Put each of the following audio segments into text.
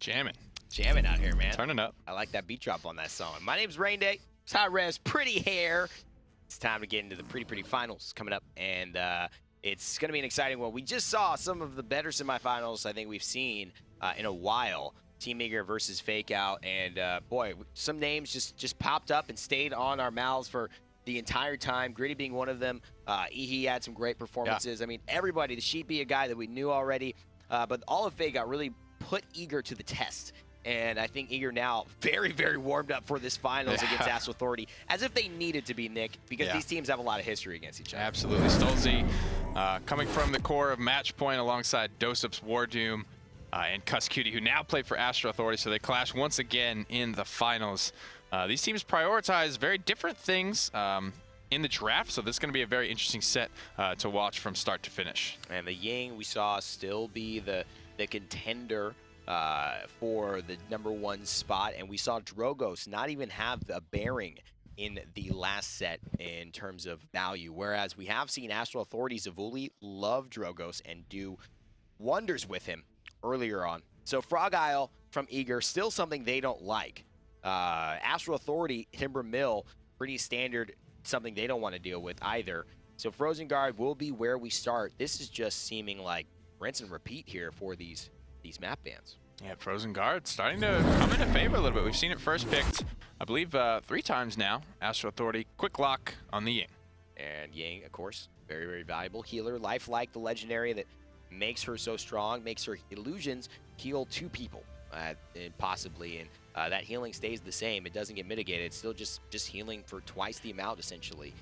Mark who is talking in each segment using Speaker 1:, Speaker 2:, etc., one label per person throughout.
Speaker 1: Jamming out here, man.
Speaker 2: Turning up.
Speaker 1: I like that beat drop on that song. My name's Rainday. It's Hi-Rez, pretty hair. It's time to get into the pretty finals coming up, and it's going to be an exciting one. We just saw some of the better semifinals I think we've seen in a while. Team Eager versus Fake Out, and boy, some names just popped up and stayed on our mouths for the entire time. Gritty being one of them. He had some great performances. Yeah. I mean, everybody, the Sheepy, a guy that we knew already, but all of Fake Out really put Eager to the test. And I think Eager now very warmed up for this finals against Astral Authority, as if they needed to be, Nick, because these teams have a lot of history against each other.
Speaker 2: Absolutely. stolzey coming from the core of Match Point alongside doesupz, WarDoom, and Kusqt, who now play for Astral Authority, so they clash once again in the finals. These teams prioritize very different things in the draft, so this is going to be a very interesting set to watch from start to finish.
Speaker 1: And the Ying we saw still be the contender for the #1 spot, and we saw Drogos not even have a bearing in the last set in terms of value, whereas we have seen Astral Authority's Evulli love Drogos and do wonders with him earlier on. So Frog Isle from Eager, still something they don't like. Astral Authority, Timber Mill, pretty standard, something they don't want to deal with either. So Frozen Guard will be where we start. This is just seeming like rinse and repeat here for these map bans.
Speaker 2: Yeah, Frozen Guard starting to come into favor a little bit. We've seen it first picked, I believe, 3 times now. Astral Authority, quick lock on the Ying.
Speaker 1: And Ying, of course, very valuable healer. Lifelike, the legendary that makes her so strong, makes her illusions heal 2 people, possibly. And that healing stays the same. It doesn't get mitigated. It's still just healing for twice the amount, essentially,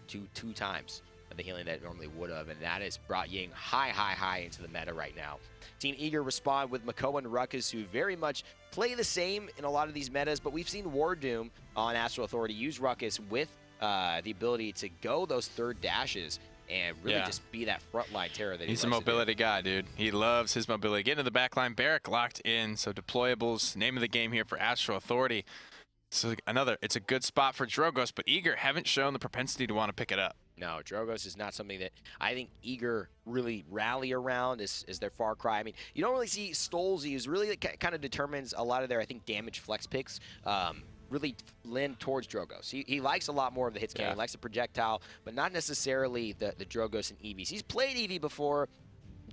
Speaker 1: two times the healing that it normally would have, and that has brought Ying high into the meta right now. Team Eager respond with Mako and Ruckus, who very much play the same in a lot of these metas, but we've seen WarDoom on Astral Authority use Ruckus with the ability to go those third dashes and really just be that frontline terror that
Speaker 2: he's a mobility guy, dude. He loves his mobility. Get into the backline. Barrack locked in, so deployables, name of the game here for Astral Authority. So it's a good spot for Drogos, but Eager haven't shown the propensity to want to pick it up.
Speaker 1: No, Drogos is not something that I think Eager really rally around as their far cry. I mean, you don't really see stolzey, who's really kind of determines a lot of their, I think, damage flex picks, really lend towards Drogos. He likes a lot more of the hit scan. He likes the projectile, but not necessarily the Drogos and EVs. He's played EV before,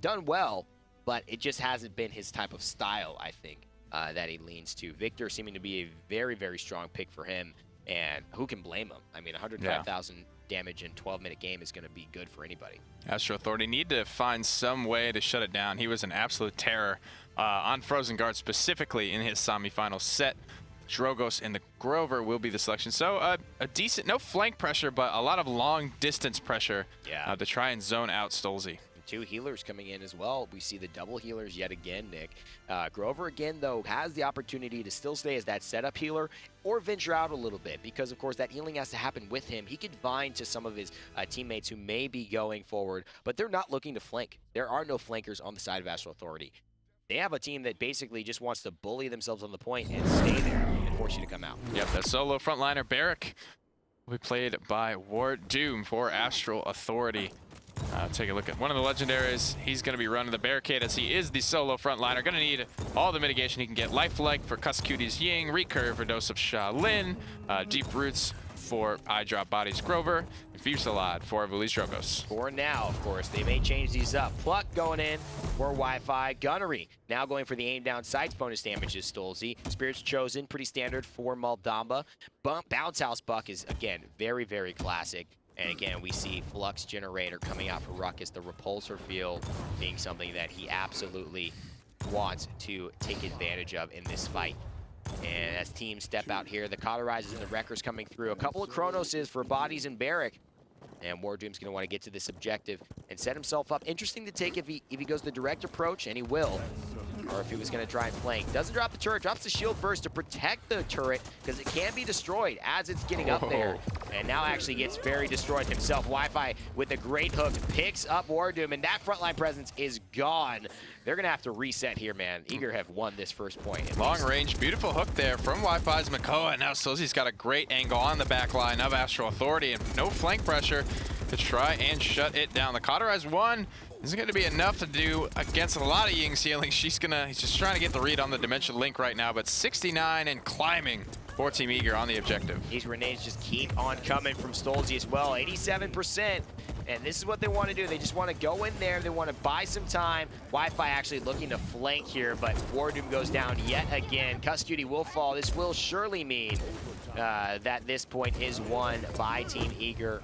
Speaker 1: done well, but it just hasn't been his type of style, I think, that he leans to. Victor seeming to be a very strong pick for him, and who can blame him? I mean, 105,000 damage in 12-minute game is going to be good for anybody.
Speaker 2: Astral Authority need to find some way to shut it down. He was an absolute terror on Frozen Guard, specifically in his semifinal set. Drogos and the Grover will be the selection. So a decent, no flank pressure, but a lot of long distance pressure to try and zone out stolzey.
Speaker 1: 2 healers coming in as well. We see the double healers yet again, Nick. Grover, again, though, has the opportunity to still stay as that setup healer or venture out a little bit because, of course, that healing has to happen with him. He could bind to some of his teammates who may be going forward, but they're not looking to flank. There are no flankers on the side of Astral Authority. They have a team that basically just wants to bully themselves on the point and stay there and force you to come out.
Speaker 2: Yep, that solo frontliner, Barrack, will be played by WarDoom for Astral Authority. Take a look at one of the legendaries. He's going to be running the barricade as he is the solo frontliner. Going to need all the mitigation he can get. Lifelike for Kusqt's Ying, Recurve for doesupz Shaolin, Deep Roots for iDropBodies Grover, and Fusilade for Evulli's Drogos.
Speaker 1: For now, of course, they may change these up. Pluck going in for Wi-Fi. Gunnery now going for the aim down sights bonus damages, stolzey. Spirits Chosen, pretty standard for Maldamba. Bounce House Buck is, again, very classic. And again, we see Flux Generator coming out for Ruckus, the Repulsor Field being something that he absolutely wants to take advantage of in this fight. And as teams step out here, the Cauterizers and the Wreckers coming through. A couple of Chronoses for Bodies and Barrack. And WarDoom's going to want to get to this objective and set himself up. Interesting to take if he goes the direct approach, and he will. Or if he was going to try and flank. Doesn't drop the turret, drops the shield first to protect the turret because it can be destroyed as it's getting up there. And now actually gets very destroyed himself. Wi-Fi with a great hook picks up WarDoom, and that frontline presence is gone. They're going to have to reset here, man. Eager have won this first point.
Speaker 2: Long range, beautiful hook there from Wi-Fi's Makoa. Now stolzey's got a great angle on the back line of Astral Authority, and no flank pressure to try and shut it down. The Cauterize 1 isn't going to be enough to do against a lot of Ying's healing. He's just trying to get the read on the Dimension Link right now, but 69 and climbing for Team Eager on the objective.
Speaker 1: These grenades just keep on coming from stolzey as well, 87%. And this is what they want to do. They just want to go in there. They want to buy some time. Wi-Fi actually looking to flank here, but WarDoom goes down yet again. Kusqt will fall. This will surely mean that this point is won by Team Eager.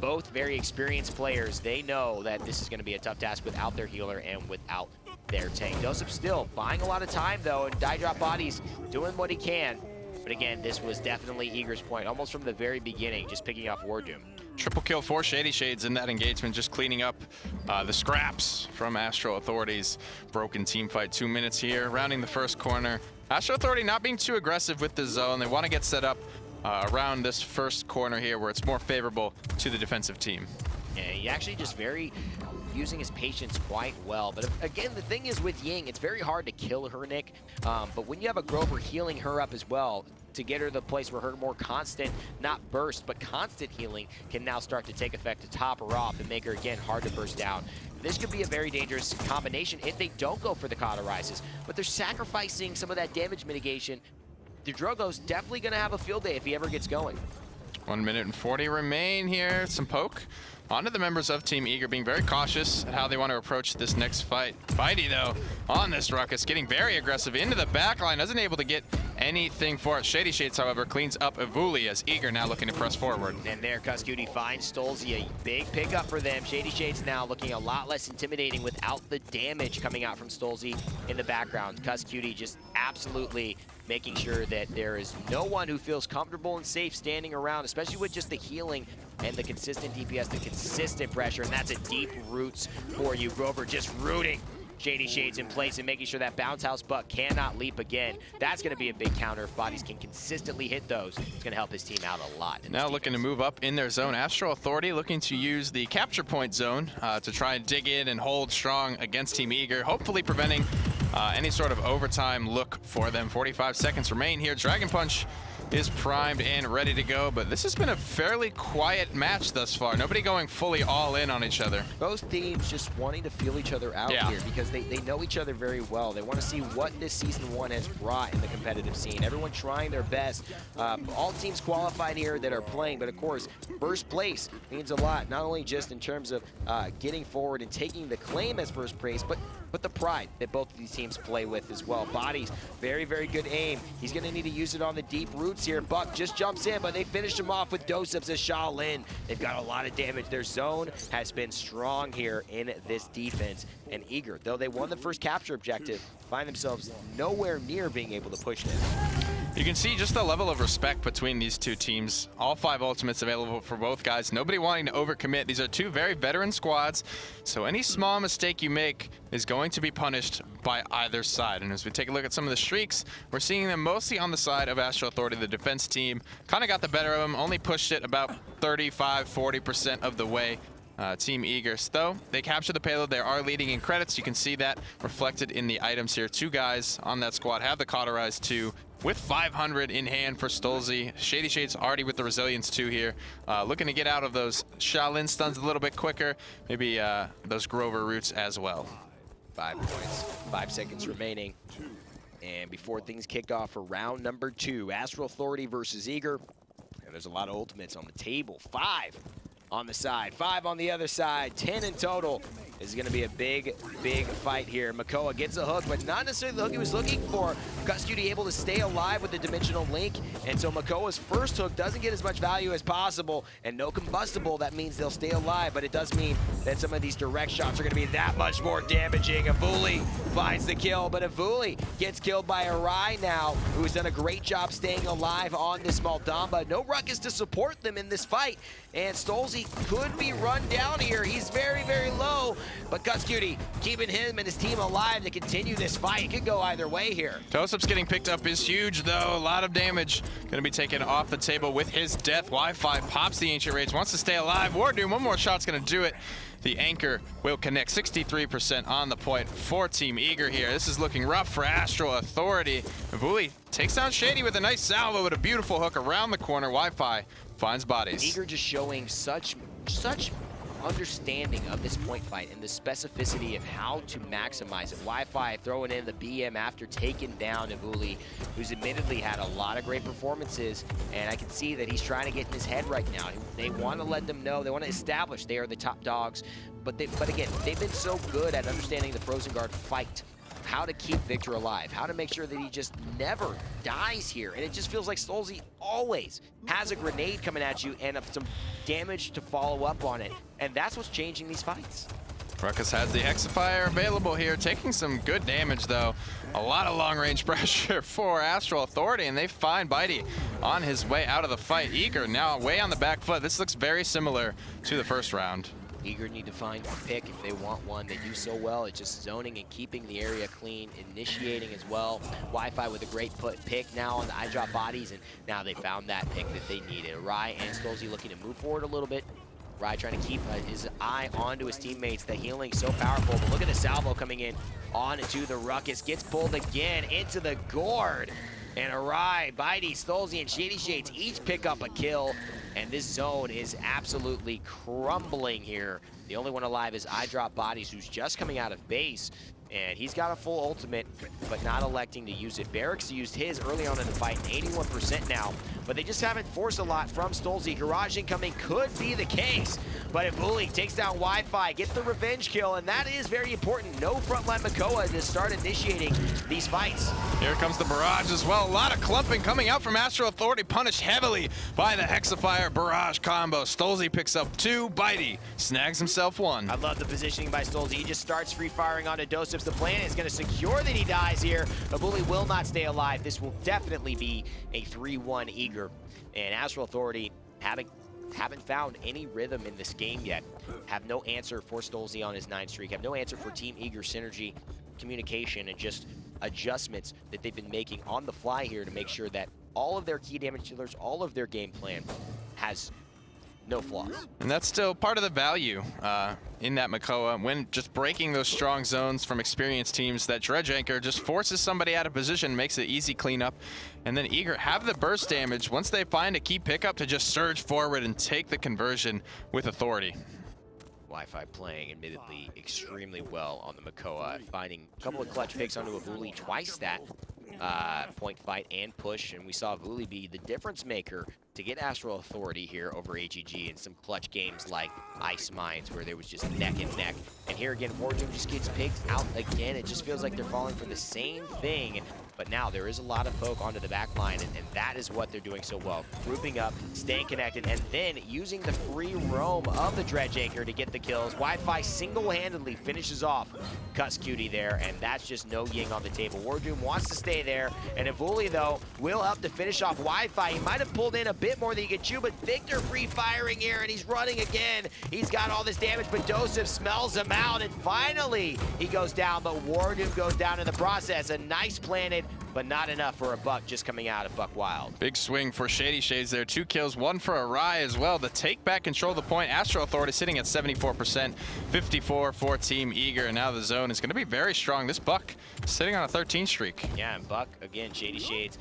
Speaker 1: Both very experienced players. They know that this is going to be a tough task without their healer and without their tank. doesupz still buying a lot of time, though, and iDropBodies doing what he can. But again, this was definitely Eager's point, almost from the very beginning, just picking off WarDoom.
Speaker 2: Triple kill for ShadeeyShades in that engagement, just cleaning up the scraps from Astral Authority's broken team fight. 2 minutes here, rounding the first corner. Astral Authority not being too aggressive with the zone. They want to get set up around this first corner here where it's more favorable to the defensive team.
Speaker 1: Yeah, he actually just using his patience quite well. But again, the thing is with Ying, it's very hard to kill her, Nick. But when you have a Grover healing her up as well, to get her to the place where her more constant, not burst, but constant healing can now start to take effect to top her off and make her, again, hard to burst down. This could be a very dangerous combination if they don't go for the Cauterizes. But they're sacrificing some of that damage mitigation. The Drogo's definitely going to have a field day if he ever gets going.
Speaker 2: 1 minute and 40 remain here. Some poke onto the members of Team Eager, being very cautious at how they want to approach this next fight. Bitey, though, on this ruckus, getting very aggressive into the back line, isn't able to get anything for it. ShadeeyShades, however, cleans up Evulli as Eager now looking to press forward.
Speaker 1: And there, Kusqt finds stolzey, a big pickup for them. ShadeeyShades now looking a lot less intimidating without the damage coming out from stolzey in the background. Kusqt just absolutely making sure that there is no one who feels comfortable and safe standing around, especially with just the healing and the consistent DPS, the consistent pressure, and that's a deep roots for you. Grover just rooting ShadeeyShades in place and making sure that bounce house buck cannot leap again. That's going to be a big counter if bodies can consistently hit those. It's going to help his team out a lot.
Speaker 2: Now looking to move up in their zone. Astral Authority looking to use the capture point zone to try and dig in and hold strong against Team Eager, hopefully preventing any sort of overtime look for them. 45 seconds remain here. Dragon Punch is primed and ready to go, but this has been a fairly quiet match thus far. Nobody going fully all in on each other.
Speaker 1: Both teams just wanting to feel each other out here because they know each other very well. They want to see what this Season 1 has brought in the competitive scene. Everyone trying their best. All teams qualified here that are playing, but of course, first place means a lot, not only just in terms of getting forward and taking the claim as first place, but the pride that both of these teams play with as well. Bodies, very, very good aim. He's going to need to use it on the deep roots here. Buck just jumps in, but they finish him off with doesupz as Shaolin. They've got a lot of damage. Their zone has been strong here in this defense. And Eager, though they won the first capture objective, find themselves nowhere near being able to push this.
Speaker 2: You can see just the level of respect between these two teams. All 5 ultimates available for both guys. Nobody wanting to overcommit. These are 2 very veteran squads, so any small mistake you make is going to be punished by either side. And as we take a look at some of the streaks, we're seeing them mostly on the side of Astral Authority. The defense team kind of got the better of them, only pushed it about 35–40% of the way. Team Eager, though, they capture the payload. They are leading in credits. You can see that reflected in the items here. 2 guys on that squad have the Cauterized 2 with 500 in hand for stolzey. ShadeeyShades already with the Resilience 2 here. Looking to get out of those Shaolin stuns a little bit quicker. Maybe those Grover roots as well.
Speaker 1: 5 points, 5 seconds remaining. And before things kick off for round number 2, Astral Authority versus Eager. And there's a lot of ultimates on the table. 5 on the side, 5 on the other side, 10 in total. This is going to be a big, big fight here. Makoa gets a hook, but not necessarily the hook he was looking for. Kusqt able to stay alive with the Dimensional Link, and so Makoa's first hook doesn't get as much value as possible, and no combustible. That means they'll stay alive, but it does mean that some of these direct shots are going to be that much more damaging. Evulli finds the kill, but Evulli gets killed by Awry now, who has done a great job staying alive on this Maldamba. No ruckus to support them in this fight, and stolzey could be run down here. He's very, very low, but Kusqt keeping him and his team alive to continue this fight. It could go either way here.
Speaker 2: doesupz getting picked up is huge, though. A lot of damage going to be taken off the table with his death. Wi-Fi pops the Ancient Rage, wants to stay alive. WarDoom, one more shot's going to do it. The anchor will connect. 63% on the point for Team Eager here. This is looking rough for Astral Authority. Evulli takes down Shady with a nice salvo with a beautiful hook around the corner. Wi-Fi finds bodies.
Speaker 1: Eager just showing such such understanding of this point fight and the specificity of how to maximize it. Wi-Fi throwing in the BM after taking down Evulli, who's admittedly had a lot of great performances, and I can see that he's trying to get in his head right now. They want to let them know, they want to establish they are the top dogs, but again, they've been so good at understanding the Frozen Guard fight, how to keep Victor alive, how to make sure that he just never dies here. And it just feels like stolzey always has a grenade coming at you and some damage to follow up on it. And that's what's changing these fights.
Speaker 2: Ruckus has the Hexifier available here, taking some good damage though. A lot of long-range pressure for Astral Authority, and they find Bitey on his way out of the fight. Eager now way on the back foot. This looks very similar to the first round.
Speaker 1: Eager need to find a pick if they want one. They do so well at just zoning and keeping the area clean, initiating as well. Wi-Fi with a great pick now on the iDropBodies, and now they found that pick that they needed. Awry and stolzey looking to move forward a little bit. Awry trying to keep his eye onto his teammates. The healing so powerful, but look at the salvo coming in onto the Ruckus. Gets pulled again into the gourd. And Awry, Bitey, stolzey, and ShadeeyShades each pick up a kill. And this zone is absolutely crumbling here. The only one alive is iDropBodies, who's just coming out of base. And he's got a full ultimate, but not electing to use it. Barracks used his early on in the fight, 81% now. But they just haven't forced a lot from stolzey. Garage incoming could be the case. But Evulli takes down Wi-Fi, gets the revenge kill, and that is very important. No frontline Makoa to start initiating these fights.
Speaker 2: Here comes the barrage as well. A lot of clumping coming out from Astral Authority, punished heavily by the Hexifier barrage combo. stolzey picks up 2, Bitey snags himself 1.
Speaker 1: I love the positioning by stolzey. He just starts free firing onto doesupz. The plan is going to secure that he dies here. Evulli will not stay alive. This will definitely be a 3-1 Eager. And Astral Authority haven't found any rhythm in this game yet. Have no answer for stolzey on his 9 streak. Have no answer for Team Eager synergy, communication, and just adjustments that they've been making on the fly here to make sure that all of their key damage dealers, all of their game plan has no flaws.
Speaker 2: And that's still part of the value in that Makoa, when just breaking those strong zones from experienced teams. That Dredge Anchor just forces somebody out of position, makes it easy cleanup, and then Eager have the burst damage once they find a key pickup to just surge forward and take the conversion with authority.
Speaker 1: Wi-Fi playing admittedly extremely well on the Makoa, finding a couple of clutch picks onto Evulli, twice that point fight and push, and we saw Evulli be the difference maker to get Astral Authority here over AGG in some clutch games like Ice Mines, where there was just neck and neck. And here again, WarDoom just gets picked out again. It just feels like they're falling for the same thing. But now there is a lot of poke onto the back line, and that is what they're doing so well. Grouping up, staying connected, and then using the free roam of the Dredge Anchor to get the kills. Wi-Fi single-handedly finishes off Kusqt there, and that's just no ying on the table. WarDoom wants to stay there, and Evulli, though, will help to finish off Wi-Fi. He might have pulled in a bit more than he could chew, but Victor free firing here, and he's running again. He's got all this damage, but dousupz smells him out, and finally he goes down, but WarDoom goes down in the process. A nice planted, but not enough for a buck just coming out of Buck Wild.
Speaker 2: Big swing for ShadeeyShades there. 2 kills, 1 for Awry as well to take back control of the point. Astral Authority sitting at 74%, 54 for Team Eager, and now the zone is going to be very strong. This buck sitting on a 13 streak.
Speaker 1: Yeah, and Buck, again, ShadeeyShades,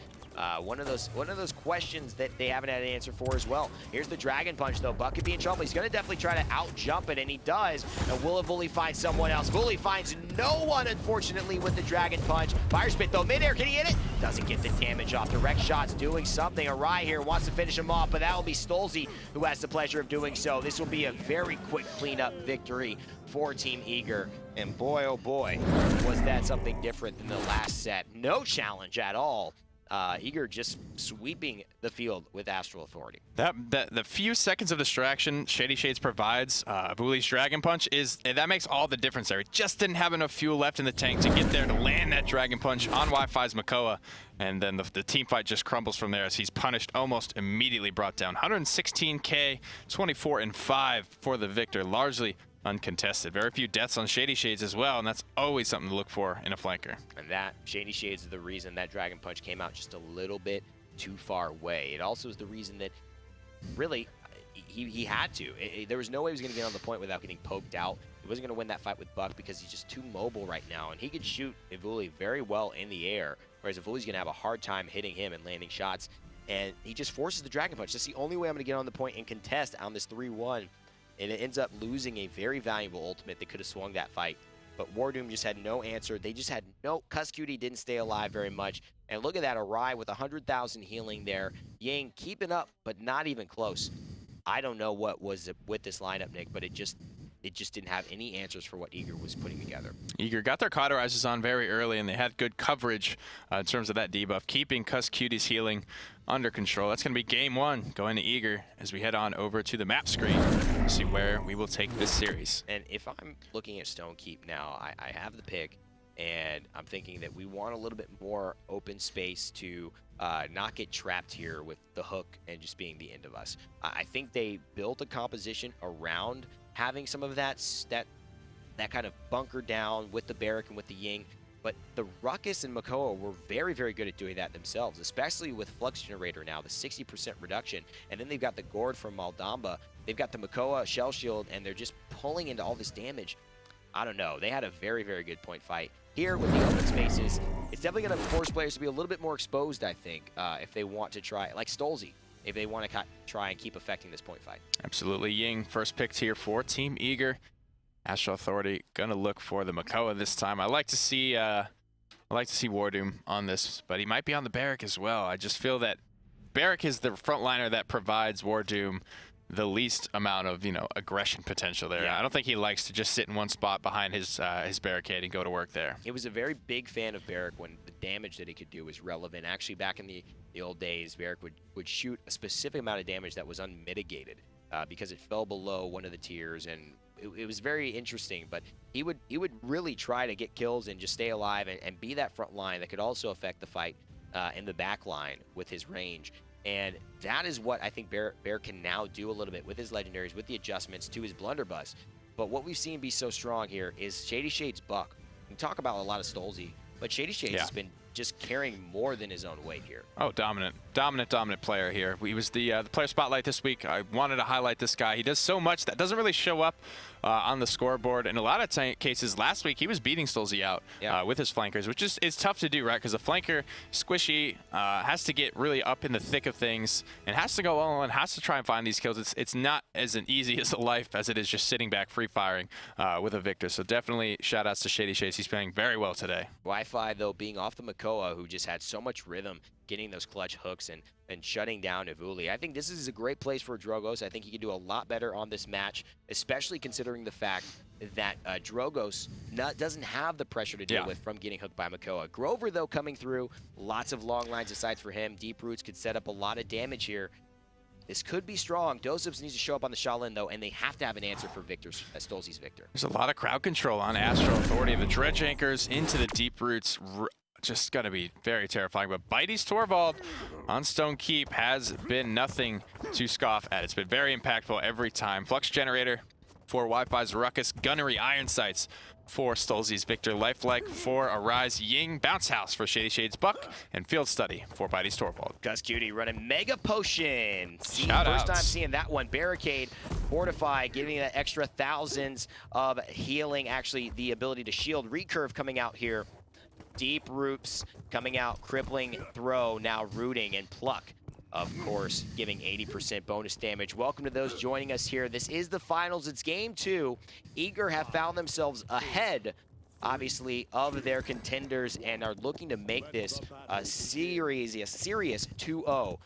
Speaker 1: one of those questions that they haven't had an answer for as well. Here's the Dragon Punch, though. Buck could be in trouble. He's going to definitely try to out-jump it, and he does. And will Evulli find someone else? Evulli finds no one, unfortunately, with the Dragon Punch. Fire Spit, though, midair. Can he hit it? Doesn't get the damage off. Direct shot's doing something. Awry here wants to finish him off, but that will be stolzey who has the pleasure of doing so. This will be a very quick cleanup victory for Team Eager. And boy, oh boy, was that something different than the last set. No challenge at all. Eager just sweeping the field with Astral Authority.
Speaker 2: The few seconds of distraction ShadeeyShades provides, Evulli's Dragon Punch, that makes all the difference there. He just didn't have enough fuel left in the tank to get there to land that Dragon Punch on Wi-Fi's Makoa, and then the team fight just crumbles from there as he's punished, almost immediately brought down. 116k, 24-5 for the victor, largely uncontested. Very few deaths on ShadeeyShades as well, and that's always something to look for in a flanker.
Speaker 1: And that ShadeeyShades is the reason that Dragon Punch came out just a little bit too far away. It also is the reason that really he had to. There was no way he was going to get on the point without getting poked out. He wasn't going to win that fight with Buck because he's just too mobile right now, and he could shoot Evulli very well in the air, whereas Evulli's going to have a hard time hitting him and landing shots, and he just forces the Dragon Punch. That's the only way I'm going to get on the point and contest on this 3-1. and it ends up losing a very valuable ultimate that could have swung that fight. But WarDoom just had no answer. They just had no... Kusqt didn't stay alive very much. And look at that, Awry with 100,000 healing there. Ying keeping up, but not even close. I don't know what was with this lineup, Nick, but it just didn't have any answers for what Eager was putting together.
Speaker 2: Eager got their cauterizers on very early, and they had good coverage in terms of that debuff, keeping Kusqt's healing under control. That's going to be game one going to Eager as we head on over to the map screen to see where we will take this series.
Speaker 1: And if I'm looking at Stone Keep now, I have the pick, and I'm thinking that we want a little bit more open space to not get trapped here with the hook and just being the end of us. I think they built a composition around having some of that kind of bunker down with the Barrack and with the Ying, but the Ruckus and Makoa were very, very good at doing that themselves, especially with Flux Generator now, the 60% reduction, and then they've got the Gourd from Maldamba, they've got the Makoa Shell Shield, and they're just pulling into all this damage. I don't know, they had a very, very good point fight. Here with the open spaces, it's definitely going to force players to be a little bit more exposed, I think, if they want to try, like stolzey, if they want to try and keep affecting this point fight.
Speaker 2: Absolutely. Ying first picked here for Team Eager. Astral Authority gonna look for the Makoa this time. I like to see WarDoom on this, but he might be on the Barrack as well. I just feel that Barrack is the frontliner that provides WarDoom the least amount of, aggression potential there. Yeah. I don't think he likes to just sit in one spot behind his barricade and go to work there.
Speaker 1: He was a very big fan of Barrack when the damage that he could do was relevant. Actually, back in the old days, Barrack would shoot a specific amount of damage that was unmitigated because it fell below one of the tiers, and it was very interesting. But he would really try to get kills and just stay alive and be that front line that could also affect the fight in the back line with his range. And that is what I think Bear can now do a little bit with his legendaries, with the adjustments to his blunderbuss. But what we've seen be so strong here is ShadeeyShades Buck. We talk about a lot of stolzey, but ShadeeyShades has been just carrying more than his own weight here.
Speaker 2: Oh, dominant player here. He was the player spotlight this week. I wanted to highlight this guy. He does so much that doesn't really show up on the scoreboard. In a lot of cases, last week he was beating stolzey out with his flankers, which is tough to do, right? Because a flanker, squishy, has to get really up in the thick of things and has to go all in, has to try and find these kills. It's not as easy as a life as it is just sitting back free firing with a victor. So definitely shout outs to ShadeeyShades. He's playing very well today.
Speaker 1: Wi-Fi, though, being off the Makoa, who just had so much rhythm, getting those clutch hooks and shutting down Evulli. I think this is a great place for Drogos. I think he can do a lot better on this match, especially considering the fact that Drogos doesn't have the pressure to deal with from getting hooked by Makoa. Grover, though, coming through, lots of long lines of sights for him. Deep Roots could set up a lot of damage here. This could be strong. doesupz needs to show up on the Shaolin, though, and they have to have an answer for stolzey's Victor.
Speaker 2: There's a lot of crowd control on Astral Authority. The dredge anchors into the Deep Roots, just going to be very terrifying. But Bitey's Torvald on Stone Keep has been nothing to scoff at. It's been very impactful every time. Flux Generator for Wi-Fi's Ruckus. Gunnery Iron Sights for stolzey's Victor. Lifelike for Awry's Ying. Bounce House for ShadeeyShades Buck. And Field Study for Bitey's Torvald.
Speaker 1: Kusqt running Mega Potion. First time seeing that one. Barricade, Fortify, giving that extra thousands of healing. Actually, the ability to shield. Recurve coming out here. Deep Roots coming out, crippling throw, now rooting, and Pluck, of course, giving 80% bonus damage. Welcome to those joining us here. This is the finals. It's game 2. Eager have found themselves ahead, obviously, of their contenders and are looking to make this a serious 2-0.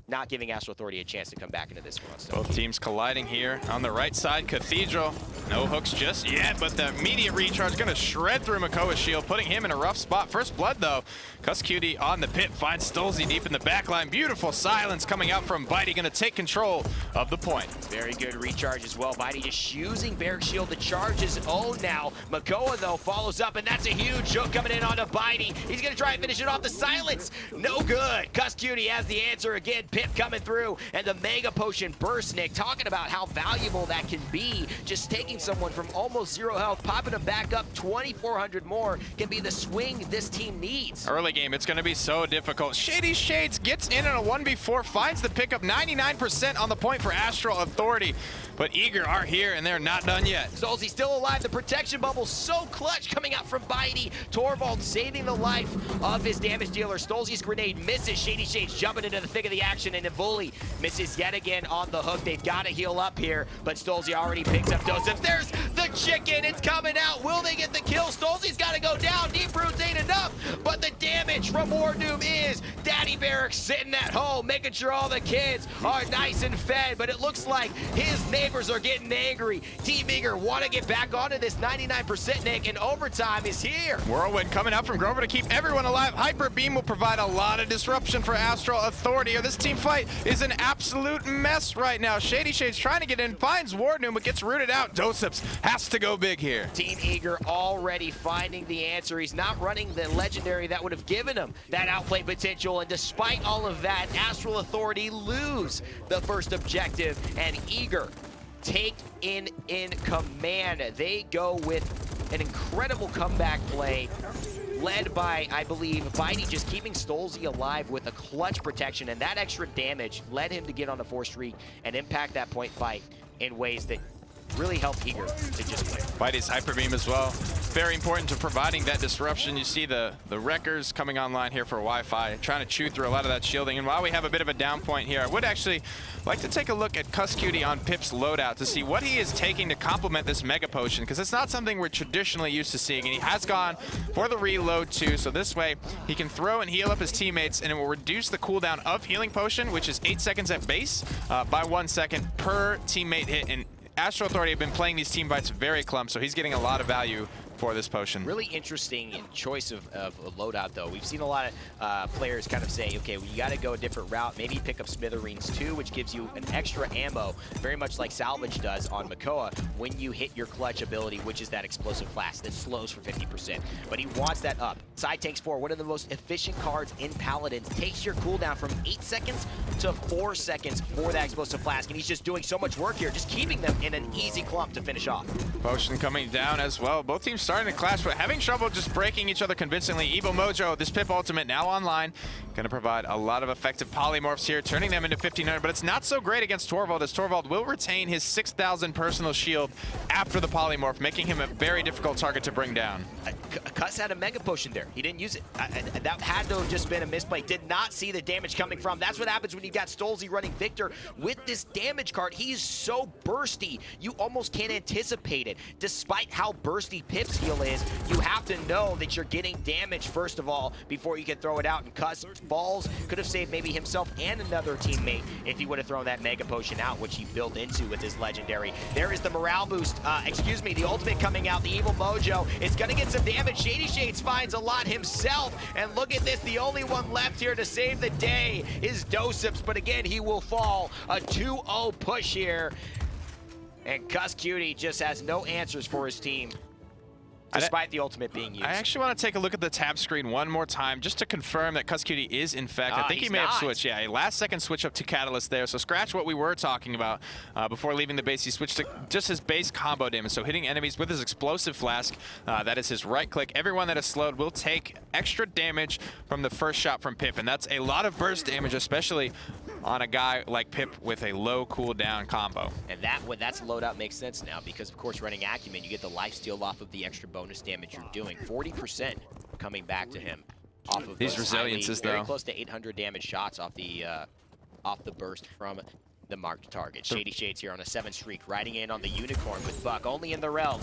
Speaker 1: Not giving Astral Authority a chance to come back into this one. So.
Speaker 2: Both teams colliding here on the right side. Cathedral, no hooks just yet, but the immediate recharge going to shred through Makoa's shield, putting him in a rough spot. First blood, though. Kusqt on the pit, finds stolzey deep in the backline. Beautiful silence coming out from Bitey, going to take control of the point.
Speaker 1: Very good recharge as well. Bitey just using Barrack shield to charge his own now. Makoa, though, follows up, and that's a huge hook coming in onto Bitey. He's going to try and finish it off. The silence, no good. Kusqt has the answer again. Pip coming through, and the Mega Potion burst, Nick. Talking about how valuable that can be. Just taking someone from almost 0 health, popping them back up 2,400 more can be the swing this team needs.
Speaker 2: Early game, it's going to be so difficult. ShadeeyShades gets in on a 1v4, finds the pickup, 99% on the point for Astral Authority. but Eager are here, and they're not done yet.
Speaker 1: stolzey still alive. The protection bubble so clutch coming out from Bitey. Torvald saving the life of his damage dealer. stolzey's grenade misses. ShadeeyShades jumping into the thick of the action, and Evulli misses yet again on the hook. They've got to heal up here, but stolzey already picks up doesupz. There's the chicken. It's coming out. Will they get the kill? stolzey's got to go down. Deep Roots ain't enough, but the damage from WarDoom is Daddy Barracks sitting at home, making sure all the kids are nice and fed, but it looks like his neighbors are getting angry. Team Eager want to get back onto this 99%, Nick, and overtime is here.
Speaker 2: Whirlwind coming out from Grover to keep everyone alive. Hyper Beam will provide a lot of disruption for Astral Authority, or this team fight is an absolute mess right now. ShadeeyShades trying to get in, finds WarDoom, but gets rooted out. doesupz has to go big here.
Speaker 1: Team Eager already finding the answer. He's not running the legendary that would have given him that outplay potential, and despite all of that, Astral Authority lose the first objective, and Eager take in command. They go with an incredible comeback play led by, I believe, Bitey just keeping stolzey alive with a clutch protection, and that extra damage led him to get on a 4 streak and impact that point fight in ways that really helped Eager to just win.
Speaker 2: Bitey's Hyper Beam as well. Very important to providing that disruption. You see the wreckers coming online here for Wi-Fi, trying to chew through a lot of that shielding. And while we have a bit of a down point here, I would actually like to take a look at Kusqt on Pip's loadout to see what he is taking to complement this Mega Potion, because it's not something we're traditionally used to seeing. And he has gone for the reload too, so this way he can throw and heal up his teammates, and it will reduce the cooldown of Healing Potion, which is 8 seconds at base, by 1 second per teammate hit. And Astral Authority have been playing these team fights very clump, so he's getting a lot of value for this potion.
Speaker 1: Really interesting choice of a loadout, though. We've seen a lot of players kind of say, okay, well, you got to go a different route. Maybe pick up Smithereens too, which gives you an extra ammo, very much like Salvage does on Makoa when you hit your clutch ability, which is that explosive flask that slows for 50%. But he wants that up. Side Tanks 4, one of the most efficient cards in Paladins, takes your cooldown from 8 seconds to 4 seconds for that explosive flask, and he's just doing so much work here, just keeping them in an easy clump to finish off.
Speaker 2: Potion coming down as well. Both teams starting to clash, but having trouble just breaking each other convincingly. Evil Mojo, this Pip ultimate now online, going to provide a lot of effective polymorphs here, turning them into 1500, but it's not so great against Torvald, as Torvald will retain his 6,000 personal shield after the polymorph, making him a very difficult target to bring down.
Speaker 1: Kusqt had a Mega Potion there. He didn't use it. That had to have just been a misplay. Did not see the damage coming from. That's what happens when you got stolzey running Victor with this damage card. He is so bursty, you almost can't anticipate it. Despite how bursty Pip's heal is, you have to know that you're getting damage first of all before you can throw it out. And Kusqt Falls could have saved maybe himself and another teammate if he would have thrown that Mega Potion out, which he built into with his legendary. There is the morale boost, the ultimate coming out. The Evil Mojo is gonna get some damage. ShadeeyShades finds a lot himself, and look at this, the only one left here to save the day is doesupz, but again, he will fall. A 2-0 push here, and Kusqt just has no answers for his team, despite the ultimate being used.
Speaker 2: I actually want to take a look at the tab screen one more time just to confirm that Kusqt is in fact, I think he may have switched. Yeah, a last second switch up to Catalyst there. So scratch what we were talking about before leaving the base. He switched to just his base combo damage. So hitting enemies with his explosive flask, that is his right click. Everyone that is slowed will take extra damage from the first shot from Pip. And that's a lot of burst damage, especially on a guy like Pip with a low cooldown combo.
Speaker 1: And that's loadout makes sense now, because of course running Acumen, you get the lifesteal off of the extra bonus damage you're doing. 40% coming back to him off of
Speaker 2: these resiliences,
Speaker 1: very
Speaker 2: though.
Speaker 1: Close to 800 damage shots off the burst from the marked target. ShadeeyShades here on a 7 streak, riding in on the Unicorn with Buck, only in the realm.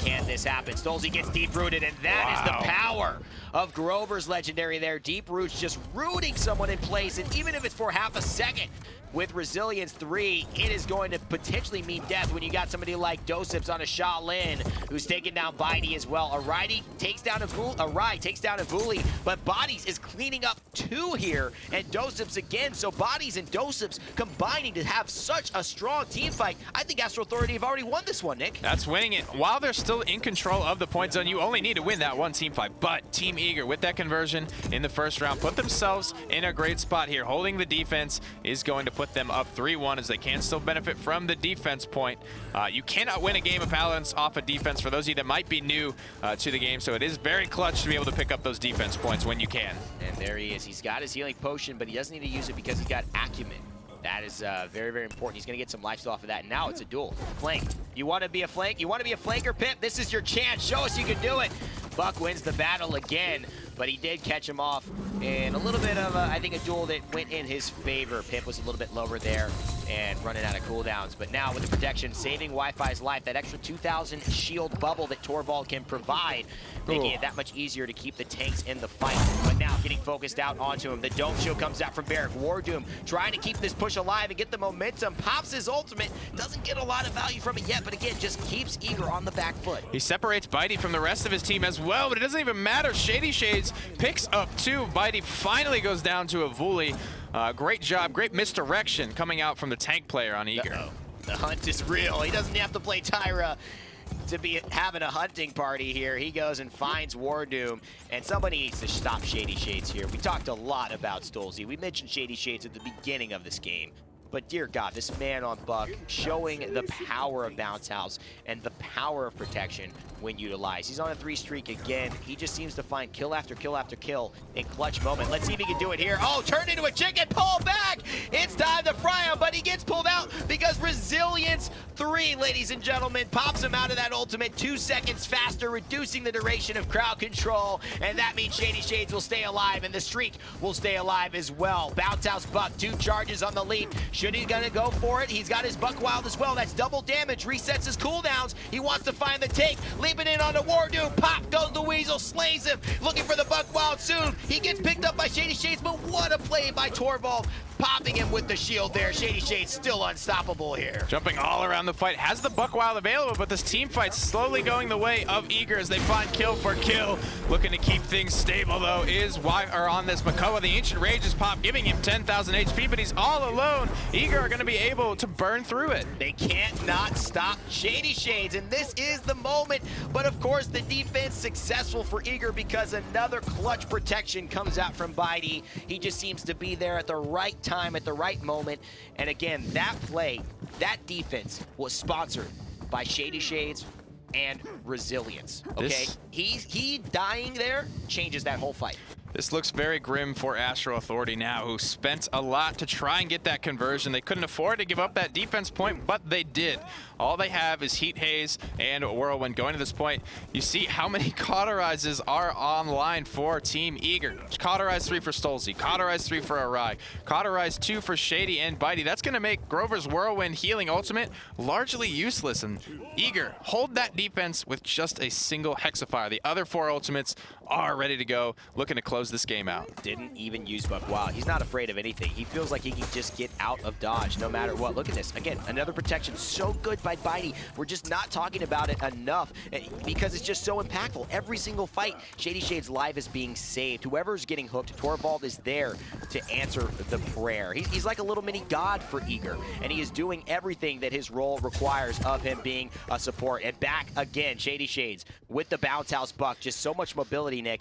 Speaker 1: Can this happen? stolzey gets deep rooted, and that is the power of Grover's legendary there. Deep roots just rooting someone in place, and even if it's for half a second, with Resilience 3, it is going to potentially mean death when you got somebody like doesupz on a Shaolin, who's taking down Bitey as well. Awry takes down Evulli, but Bodies is cleaning up 2 here, and doesupz again. So Bodies and doesupz combining to have such a strong team fight. I think Astral Authority have already won this one, Nick.
Speaker 2: That's winning it. While they're still in control of the point zone, you only need to win that one team fight. But Team Eager, with that conversion in the first round, put themselves in a great spot here. Holding the defense is going to put them up 3-1, as they can still benefit from the defense point. You cannot win a game of Paladins off of defense, for those of you that might be new to the game, so it is very clutch to be able to pick up those defense points when you can.
Speaker 1: And there he is. He's got his healing potion, but he doesn't need to use it because he's got Acumen. That is very, very important. He's going to get some life off of that. And now it's a duel. Flank. You want to be a flank? You want to be a flanker, Pip? This is your chance. Show us you can do it. Buck wins the battle again, but he did catch him off in a little bit of, I think, a duel that went in his favor. Pip was a little bit lower there and running out of cooldowns. But now with the protection, saving Wi-Fi's life, that extra 2,000 shield bubble that Torvald can provide, making it that much easier to keep the tanks in the fight. But now getting focused out onto him. The dome shield comes out from Barrick. WarDoom trying to keep this push alive and get the momentum. Pops his ultimate. Doesn't get a lot of value from it yet, but again, just keeps Eager on the back foot.
Speaker 2: He separates Bitey from the rest of his team as well, but it doesn't even matter. ShadeeyShades picks up 2. Bitey finally goes down to Evulli. Great job, great misdirection coming out from the tank player on Eager.
Speaker 1: The hunt is real. He doesn't have to play Tyra to be having a hunting party here. He goes and finds WarDoom, and somebody needs to stop ShadeeyShades here. We talked a lot about stolzey. We mentioned ShadeeyShades at the beginning of this game. But dear God, this man on Buck showing the power of Bounce House and the power of protection when utilized. He's on a 3 streak again. He just seems to find kill after kill after kill in clutch moment. Let's see if he can do it here. Oh, turned into a chicken, pull back. It's time to fry him, but he gets pulled out because Resilience 3, ladies and gentlemen, pops him out of that ultimate 2 seconds faster, reducing the duration of crowd control. And that means ShadeeyShades will stay alive and the streak will stay alive as well. Bounce House Buck, 2 charges on the leap. Should he gonna go for it? He's got his Buck Wild as well. That's double damage, resets his cooldowns. He wants to find the take, leaping in onto WarDoom. Pop goes the Weasel, slays him, looking for the Buck Wild soon. He gets picked up by ShadeeyShades, but what a play by Torvald, popping him with the shield there. ShadeeyShades still unstoppable here.
Speaker 2: Jumping all around the fight, has the Buck Wild available, but this team fight's slowly going the way of Eager as they find kill for kill. Looking to keep things stable though is on this Makoa. The Ancient Rage is pop, giving him 10,000 HP, but he's all alone. Eager are gonna be able to burn through it.
Speaker 1: They can't not stop ShadeeyShades, and this is the moment. But of course, the defense successful for Eager because another clutch protection comes out from Bitey. He just seems to be there at the right time, at the right moment. And again, that play, that defense was sponsored by ShadeeyShades and Resilience. Okay, he dying there changes that whole fight.
Speaker 2: This looks very grim for Astral Authority now, who spent a lot to try and get that conversion. They couldn't afford to give up that defense point, but they did. All they have is Heat Haze and Whirlwind. Going to this point, you see how many Cauterizes are online for Team Eager. Cauterize 3 for stolzey, Cauterize 3 for Awry, Cauterize 2 for Shady and Bitey. That's going to make Grover's Whirlwind healing ultimate largely useless. And Eager hold that defense with just a single Hexafire. The other 4 ultimates are ready to go, looking to close this game out.
Speaker 1: Didn't even use Buck Wild. He's not afraid of anything. He feels like he can just get out of dodge no matter what. Look at this. Again, another protection so good by Bitey. We're just not talking about it enough because it's just so impactful. Every single fight, ShadeeyShades' life is being saved. Whoever's getting hooked, Torvald is there to answer the prayer. He's like a little mini god for Eager, and he is doing everything that his role requires of him being a support. And back again, ShadeeyShades with the Bounce House Buck. Just so much mobility, Nick.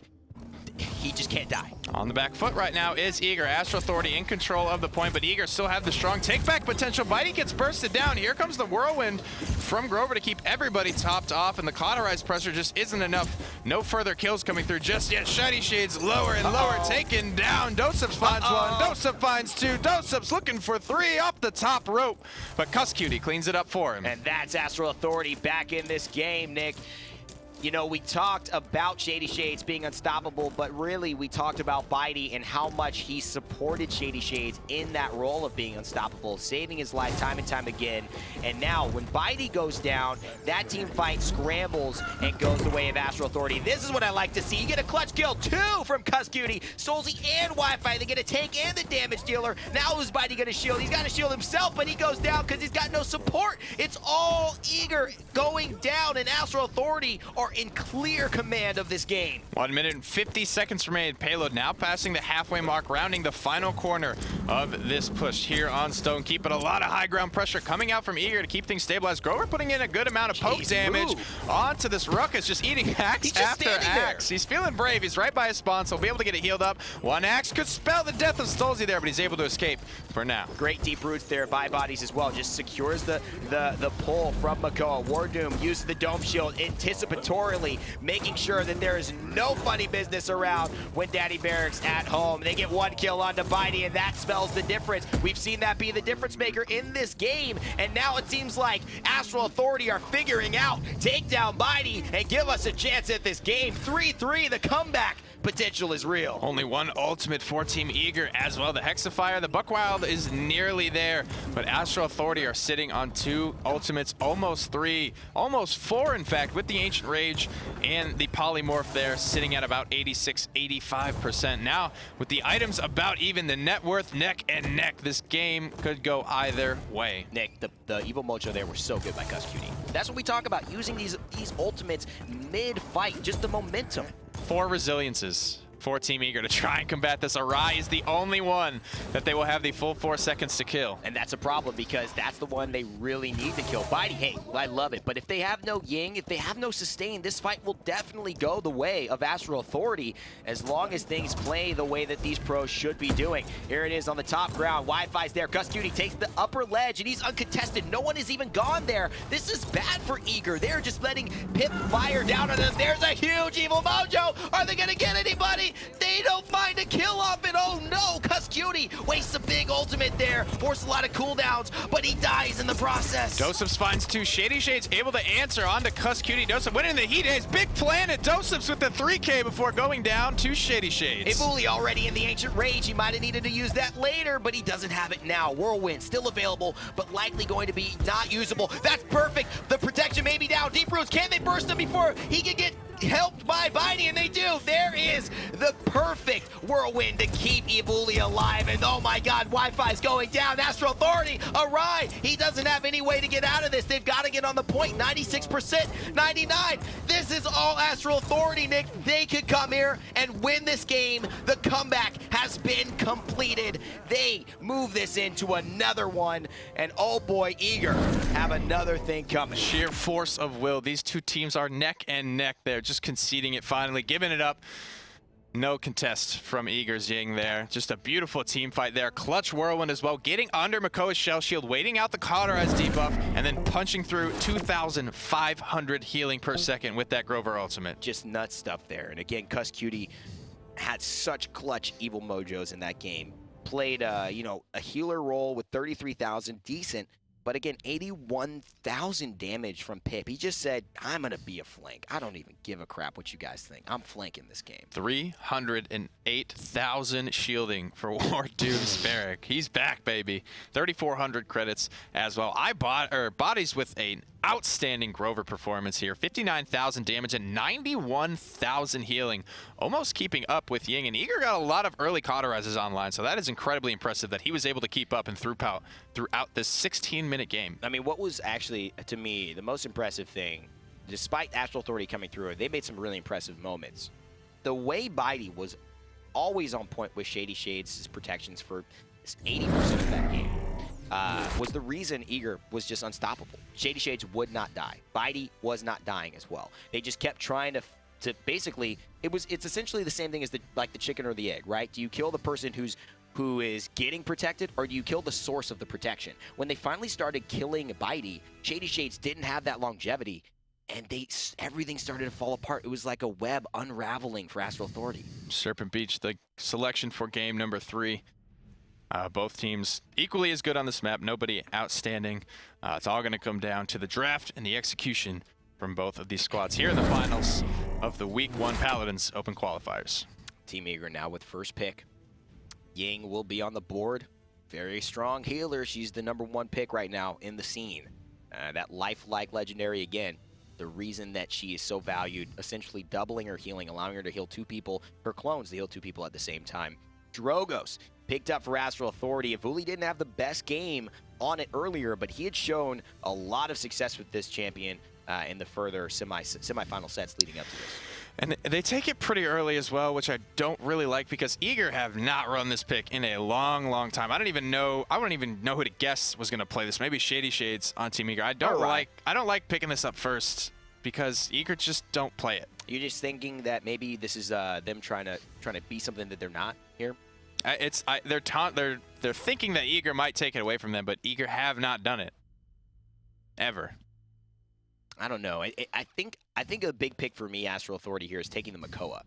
Speaker 1: He just can't die.
Speaker 2: On the back foot right now is Eager. Astral Authority in control of the point, but Eager still have the strong take-back potential. Bitey gets bursted down. Here comes the Whirlwind from Grover to keep everybody topped off, and the Cauterized pressure just isn't enough. No further kills coming through just yet. ShadeeyShades lower and lower, taken down. doesupz finds 1, doesupz finds 2, doesupz looking for 3 off the top rope, but Kusqt cleans it up for him.
Speaker 1: And that's Astral Authority back in this game, Nick. You know, we talked about ShadeeyShades being unstoppable, but really we talked about Bitey and how much he supported ShadeeyShades in that role of being unstoppable, saving his life time and time again. And now when Bitey goes down, that team fight scrambles and goes the way of Astral Authority. This is what I like to see. You get a clutch kill, 2 from Kusqt, stolzey and Wi-Fi. They get a tank and the damage dealer. Now who's Bitey gonna shield? He's gotta shield himself, but he goes down because he's got no support. It's all Eager going down, and Astral Authority are in clear command of this game.
Speaker 2: 1 minute and 50 seconds remaining. Payload now passing the halfway mark, rounding the final corner of this push here on Stone. Keeping a lot of high ground pressure coming out from Eager to keep things stabilized. Grover putting in a good amount of poke damage onto this Ruckus, just eating axe after axe. He's feeling brave. He's right by his spawn, so he'll be able to get it healed up. 1 axe could spell the death of stolzey there, but he's able to escape for now.
Speaker 1: Great deep roots there by Bodies as well. Just secures the pull from Makoa. WarDoom uses the dome shield, anticipatory authoritatively making sure that there is no funny business around when Daddy Barracks at home. They get 1 kill onto Bitey, and that spells the difference. We've seen that be the difference maker in this game, and now it seems like Astral Authority are figuring out take down Bitey and give us a chance at this game. 3-3, the comeback potential is real.
Speaker 2: Only one ultimate for Team Eager as well. The Hexafire, the Buckwild is nearly there, but Astral Authority are sitting on 2 ultimates, almost 3, almost 4 in fact, with the Ancient Rage and the Polymorph there sitting at about 86, 85%. Now, with the items about even, the net worth neck and neck, this game could go either way.
Speaker 1: Nick, the Evil Mojo there were so good by Kusqt. That's what we talk about, using these ultimates mid-fight, just the momentum.
Speaker 2: 4 resiliences for Team Eager to try and combat this. Awry is the only one that they will have the full 4 seconds to kill.
Speaker 1: And that's a problem because that's the one they really need to kill. Bitey, hey, I love it. But if they have no Ying, if they have no sustain, this fight will definitely go the way of Astral Authority as long as things play the way that these pros should be doing. Here it is on the top ground. Wi-Fi's there. Kusqt takes the upper ledge and he's uncontested. No one has even gone there. This is bad for Eager. They're just letting Pip fire down on them. There's a huge Evil Mojo. Are they going to get anybody? They don't find a kill off it. Oh no, Kusqt wastes a big ultimate there. Forces a lot of cooldowns, but he dies in the process.
Speaker 2: doesupz finds 2. ShadeeyShades able to answer onto Kusqt. doesupz winning the heat. His big plan at doesupz with the 3K before going down to ShadeeyShades.
Speaker 1: Evulli already in the Ancient Rage. He might have needed to use that later, but he doesn't have it now. Whirlwind still available, but likely going to be not usable. That's perfect. The protection may be down. Deep Roots, can they burst him before he can get helped by Bitey? And they do. There is the perfect whirlwind to keep Evulli alive. And oh my god, Wi-Fi's going down. Astral Authority, Awry, he doesn't have any way to get out of this. They've got to get on the point. 96%, 99. This is all Astral Authority, Nick. They could come here and win this game. The comeback has been completed. They move this into another one. And oh boy, Eager have another thing coming.
Speaker 2: Sheer force of will. These 2 teams are neck and neck there, just conceding it finally, giving it up. No contest from Eager's Ying there. Just a beautiful team fight there. Clutch Whirlwind as well, getting under Makoa's Shell Shield, waiting out the Cauterize debuff, and then punching through 2,500 healing per second with that Grover ultimate.
Speaker 1: Just nuts stuff there. And again, Kusqt had such clutch Evil Mojos in that game. Played, you know, a healer role with 33,000, decent. But again, 81,000 damage from Pip. He just said, I'm going to be a flank. I don't even give a crap what you guys think. I'm flanking this game.
Speaker 2: 308,000 shielding for WarDoom's Barrack. He's back, baby. 3,400 credits as well. Bodies with an outstanding Grover performance here. 59,000 damage and 91,000 healing. Almost keeping up with Ying. And Eager got a lot of early cauterizes online, so that is incredibly impressive that he was able to keep up and throughout this 16-minute game.
Speaker 1: I mean, what was actually, to me, the most impressive thing, despite Astral Authority coming through, they made some really impressive moments. The way Bitey was always on point with ShadeeyShades' protections for 80% of that game was the reason Eager was just unstoppable. ShadeeyShades would not die. Bitey was not dying as well. They just kept trying to basically, it's essentially the same thing as the chicken or the egg, right? Do you kill the person who is getting protected, or do you kill the source of the protection? When they finally started killing Bitey, ShadeeyShades didn't have that longevity, and everything started to fall apart. It was like a web unraveling for Astral Authority.
Speaker 2: Serpent Beach, the selection for game number 3. Both teams equally as good on this map. Nobody outstanding. It's all going to come down to the draft and the execution from both of these squads here in the finals of the Week 1 Paladins Open Qualifiers.
Speaker 1: Team Eager now with first pick. Ying will be on the board. Very strong healer. She's the #1 pick right now in the scene. That lifelike legendary again. The reason that she is so valued, essentially doubling her healing, allowing her to heal 2 people, her clones to heal 2 people at the same time. Drogos picked up for Astral Authority. Evulli didn't have the best game on it earlier, but he had shown a lot of success with this champion in the further semifinal sets leading up to this.
Speaker 2: And they take it pretty early as well, which I don't really like because Eager have not run this pick in a long, long time. I don't even know who to guess was going to play this. Maybe ShadeeyShades on Team Eager. I don't like picking this up first because Eager just don't play it.
Speaker 1: You're just thinking that maybe this is them trying to be something that they're not here?
Speaker 2: They're thinking that Eager might take it away from them, but Eager have not done it ever.
Speaker 1: I don't know. I think a big pick for me, Astral Authority here, is taking the Makoa,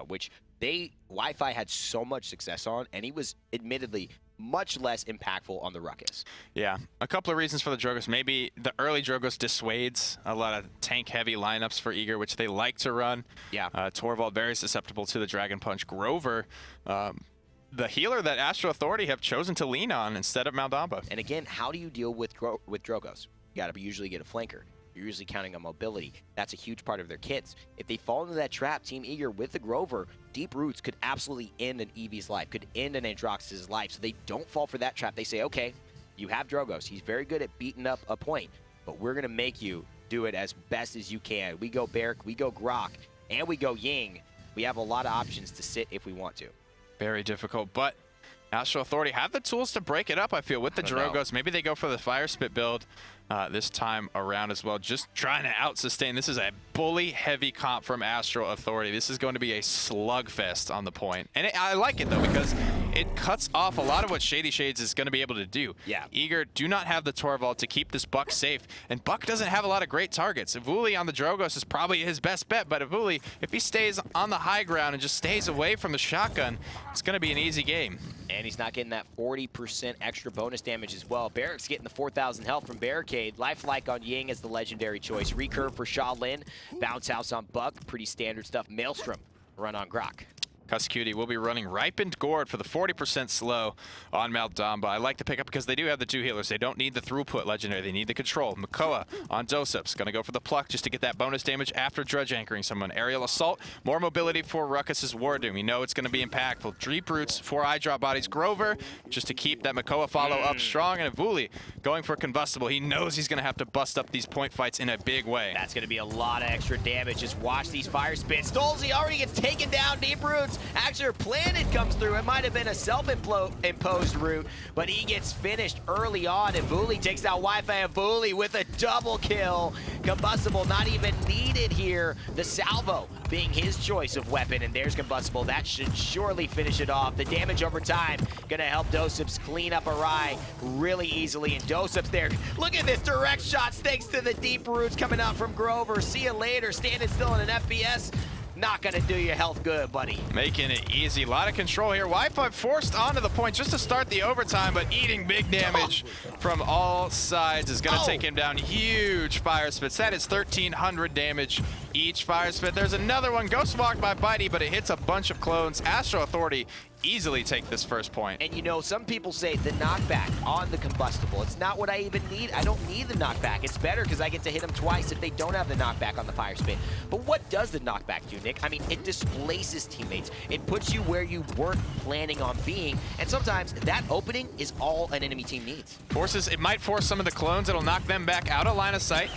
Speaker 1: which Wi-Fi had so much success on, and he was admittedly much less impactful on the Ruckus.
Speaker 2: Yeah, a couple of reasons for the Drogos. Maybe the early Drogos dissuades a lot of tank-heavy lineups for Eager, which they like to run.
Speaker 1: Yeah.
Speaker 2: Torvald very susceptible to the Dragon Punch. Grover, the healer that Astral Authority have chosen to lean on instead of Maldamba.
Speaker 1: And again, how do you deal with Drogos? You got to usually get a flanker. You're usually counting on mobility. That's a huge part of their kits. If they fall into that trap, Team Eager with the Grover, Deep Roots could absolutely end an Eevee's life, could end an Androx's life. So they don't fall for that trap. They say, okay, you have Drogos. He's very good at beating up a point, but we're going to make you do it as best as you can. We go Barrack, we go Grok, and we go Ying. We have a lot of options to sit if we want to.
Speaker 2: Very difficult, but Astral Authority have the tools to break it up, I feel, with the Drogos. Maybe they go for the Fire Spit build this time around as well, just trying to out-sustain. This is a bully-heavy comp from Astral Authority. This is going to be a slugfest on the point. And I like it, though, because it cuts off a lot of what ShadeeyShades is going to be able to do.
Speaker 1: Yeah.
Speaker 2: Eager do not have the Torvald to keep this Buck safe, and Buck doesn't have a lot of great targets. Evulli on the Drogos is probably his best bet, but Evulli, if he stays on the high ground and just stays away from the shotgun, it's going to be an easy game.
Speaker 1: And he's not getting that 40% extra bonus damage as well. Barrack's getting the 4,000 health from Barricade. Lifelike on Ying as the legendary choice. Recurve for Shaolin. Bounce House on Buck. Pretty standard stuff. Maelstrom run on Grok.
Speaker 2: Kusqt will be running Ripened Gourd for the 40% slow on Maldamba. I like to pick up because they do have the two healers. They don't need the throughput legendary. They need the control. Makoa on doesupz. Going to go for the pluck just to get that bonus damage after dredge anchoring someone. Aerial assault. More mobility for Ruckus's WarDoom. You know it's going to be impactful. Deep Roots for iDropBodies. Grover just to keep that Makoa follow up strong. And Evulli going for combustible. He knows he's going to have to bust up these point fights in a big way.
Speaker 1: That's going to be a lot of extra damage. Just watch these fire spits. stolzey already gets taken down. Deep Roots. Actually, Planet comes through. It might have been a self-imposed route, but he gets finished early on. Evulli takes out Wi-Fi. Evulli with a double kill. Combustible not even needed here. The salvo being his choice of weapon, and there's combustible. That should surely finish it off. The damage over time gonna help doesupz clean up Awry really easily, and doesupz there. Look at this direct shots thanks to the Deep Roots coming out from Grover. See you later. Standing still in an FPS. Not gonna do your health good, buddy.
Speaker 2: Making it easy. A lot of control here. Wi-Fi forced onto the point just to start the overtime, but eating big damage from all sides is gonna take him down. Huge fire spits. That is 1,300 damage each fire spit. There's another one. Ghost walk by Bitey, but it hits a bunch of clones. Astral Authority easily take this first point.
Speaker 1: And you know, some people say the knockback on the combustible. It's not what I even need. I don't need the knockback. It's better because I get to hit them twice if they don't have the knockback on the fire spit. But what does the knockback do, Nick? I mean, it displaces teammates. It puts you where you weren't planning on being. And sometimes that opening is all an enemy team needs.
Speaker 2: It might force some of the clones. It'll knock them back out of line of sight.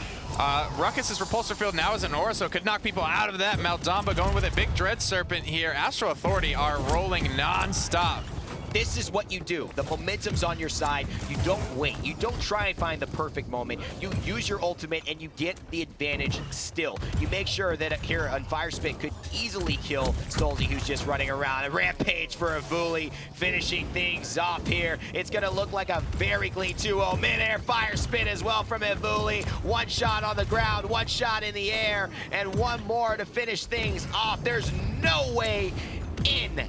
Speaker 2: Ruckus's repulsor field now is an aura, so it could knock people out of that. Maldamba going with a big Dread Serpent here. Astral Authority are rolling non-stop.
Speaker 1: This is what you do. The momentum's on your side. You don't wait. You don't try and find the perfect moment. You use your ultimate and you get the advantage still. You make sure that here on Fire Spit could easily kill stolzey, who's just running around. A rampage for Evulli, finishing things off here. It's gonna look like a very clean 2-0 mid-air Fire Spit as well from Evulli. One shot on the ground, one shot in the air, and one more to finish things off. There's no way in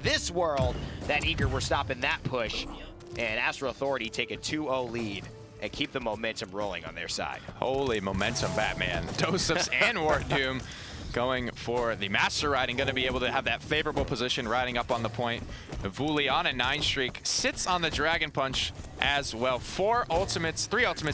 Speaker 1: this world that Eager were stopping that push, and Astral Authority take a 2-0 lead and keep the momentum rolling on their side.
Speaker 2: Holy momentum, Batman. doesupz and WarDoom going for the master riding, going to be able to have that favorable position riding up on the point. Evulli on a 9 streak, sits on the Dragon Punch as well. 3 ultimates,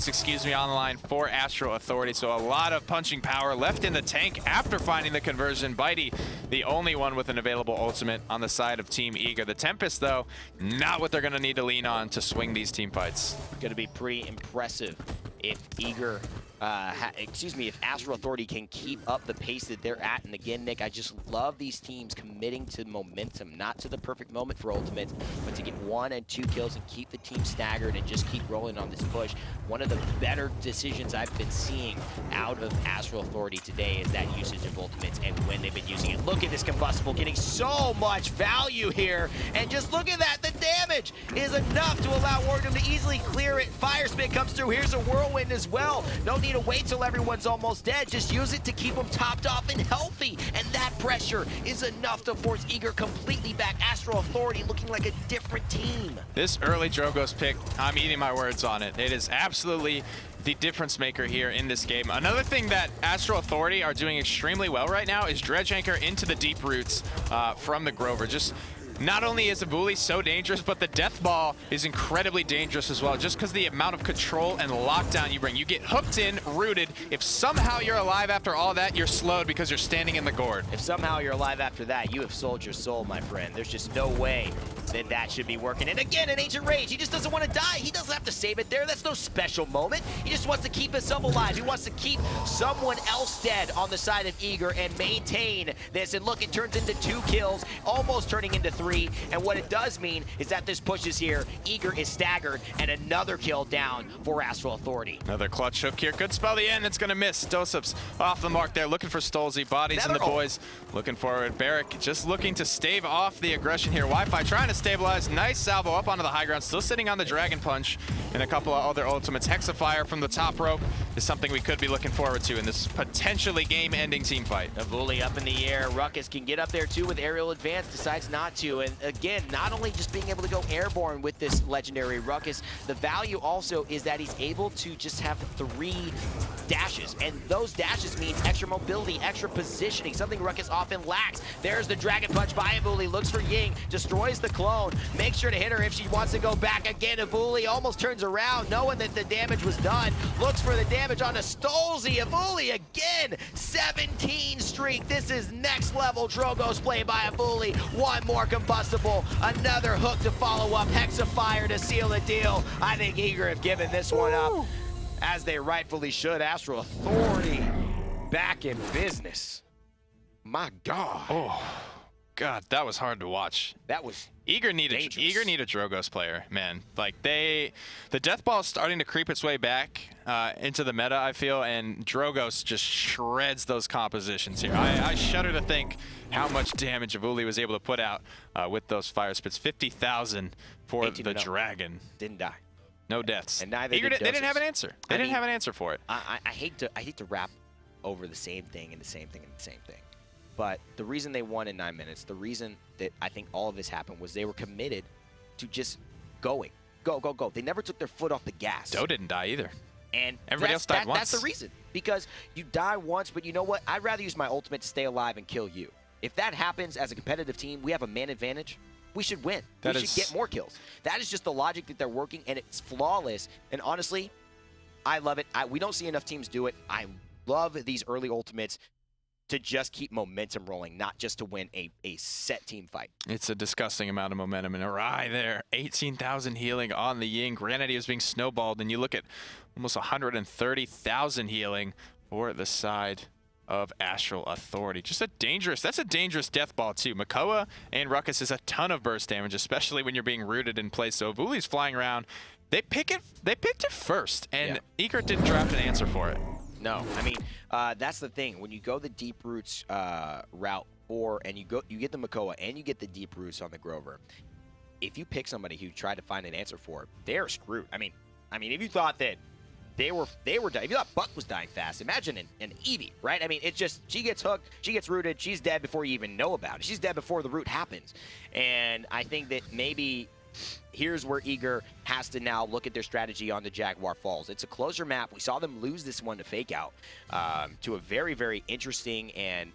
Speaker 2: excuse me, on the line for Astral Authority. So a lot of punching power left in the tank after finding the conversion. Bitey, the only one with an available ultimate on the side of Team Eager. The Tempest, though, not what they're going to need to lean on to swing these team fights.
Speaker 1: Going to be pretty impressive if Eager, if Astral Authority can keep up the pace that they're at. And again, Nick, I just love these teams committing to momentum, not to the perfect moment for ultimates, but to get 1 and 2 kills and keep the team staggered and just keep rolling on this push. One of the better decisions I've been seeing out of Astral Authority today is that usage of ultimates and when they've been using it. Look at this combustible getting so much value here, and just look at that. The damage is enough to allow WarDoom to easily clear it. Fire Spit comes through. Here's a whirlwind as well. No need need to wait till everyone's almost dead. Just use it to keep them topped off and healthy. And that pressure is enough to force Eager completely back. Astral Authority looking like a different team.
Speaker 2: This early Drogoz pick, I'm eating my words on it. It is absolutely the difference maker here in this game. Another thing that Astral Authority are doing extremely well right now is dredge anchor into the deep roots from the Grover. Just not only is Evulli so dangerous, but the death ball is incredibly dangerous as well, just because the amount of control and lockdown you bring. You get hooked in, rooted. If somehow you're alive after all that, you're slowed because you're standing in the gourd.
Speaker 1: If somehow you're alive after that, you have sold your soul, my friend. There's just no way that should be working. And again, an Ancient Rage, he just doesn't want to die. He doesn't have to save it there. That's no special moment. He just wants to keep himself alive. He wants to keep someone else dead on the side of Eager and maintain this. And look, it turns into 2 kills, almost turning into 3. And what it does mean is that this pushes here. Eager is staggered, and another kill down for Astral Authority.
Speaker 2: Another clutch hook here. Could spell the end. It's going to miss. doesupz off the mark there, looking for stolzey. Bodies and the boys looking forward. Barrick just looking to stave off the aggression here. Wi-Fi trying to stabilize. Nice salvo up onto the high ground. Still sitting on the Dragon Punch and a couple of other ultimates. Hexafire from the top rope is something we could be looking forward to in this potentially game-ending team fight.
Speaker 1: Evulli up in the air. Ruckus can get up there too with aerial advance. Decides not to. And again, not only just being able to go airborne with this legendary Ruckus, the value also is that he's able to just have 3 dashes. And those dashes means extra mobility, extra positioning, something Ruckus often lacks. There's the Dragon Punch by Evulli. Looks for Ying. Destroys the clone. Makes sure to hit her if she wants to go back again. Evulli almost turns around, knowing that the damage was done. Looks for the damage on a stolzey. Evulli again. 17 streak. This is next level Drogoz play by Evulli. One more combustible. Another hook to follow up. Hexafire to seal the deal. I think Eager have given this one up, as they rightfully should. Astral Authority back in business. My God.
Speaker 2: Oh, God, that was hard to watch.
Speaker 1: That was
Speaker 2: Eager need a Drogoz player, man. Like the death ball is starting to creep its way back into the meta, I feel, and Drogoz just shreds those compositions here. I shudder to think how much damage Evulli was able to put out with those fire spits. 50,000 for the Dragon.
Speaker 1: Didn't die.
Speaker 2: No deaths.
Speaker 1: And neither
Speaker 2: Eager,
Speaker 1: did
Speaker 2: they didn't have an answer. They didn't have an answer for it.
Speaker 1: I hate to wrap over the same thing and the same thing and the same thing. But the reason they won in 9 minutes, the reason that I think all of this happened was they were committed to just going. Go, go, go. They never took their foot off the gas.
Speaker 2: Doe didn't die either.
Speaker 1: And
Speaker 2: everybody else died once.
Speaker 1: That's the reason. Because you die once, but you know what? I'd rather use my ultimate to stay alive and kill you. If that happens as a competitive team, we have a man advantage. We should win. We should get more kills. That is just the logic that they're working, and it's flawless. And honestly, I love it. We don't see enough teams do it. I love these early ultimates to just keep momentum rolling, not just to win a set team fight.
Speaker 2: It's a disgusting amount of momentum. And Awry there, 18,000 healing on the Ying. Granted, he was being snowballed, and you look at almost 130,000 healing for the side of Astral Authority. Just that's a dangerous death ball too. Makoa and Ruckus is a ton of burst damage, especially when you're being rooted in place. So Evulli's flying around. They picked it first, and Eager didn't draft an answer for it.
Speaker 1: No, I mean, that's the thing. When you go the deep roots route, and you get the Makoa and you get the deep roots on the Grover, if you pick somebody who tried to find an answer for it, they're screwed. I mean, if you thought that they were dying, if you thought Buck was dying fast, imagine an Eevee, right? I mean, it's just, she gets hooked, she gets rooted, she's dead before you even know about it. She's dead before the root happens. And I think that maybe here's where Eager has to now look at their strategy on the Jaguar Falls. It's a closer map. We saw them lose this one to Fake Out to a very, very interesting and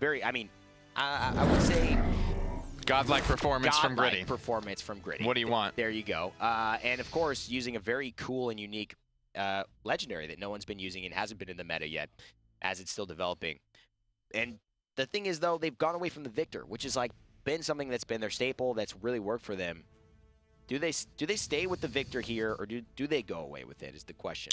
Speaker 1: very, I mean, I would say
Speaker 2: godlike performance from Gritty.
Speaker 1: Performance from Gritty.
Speaker 2: What do you want?
Speaker 1: There you go. And of course, using a very cool and unique legendary that no one's been using and hasn't been in the meta yet, as it's still developing. And the thing is, though, they've gone away from the Victor, which is like been something that's been their staple, that's really worked for them. Do they stay with the Victor here, or do they go away with it, is the question.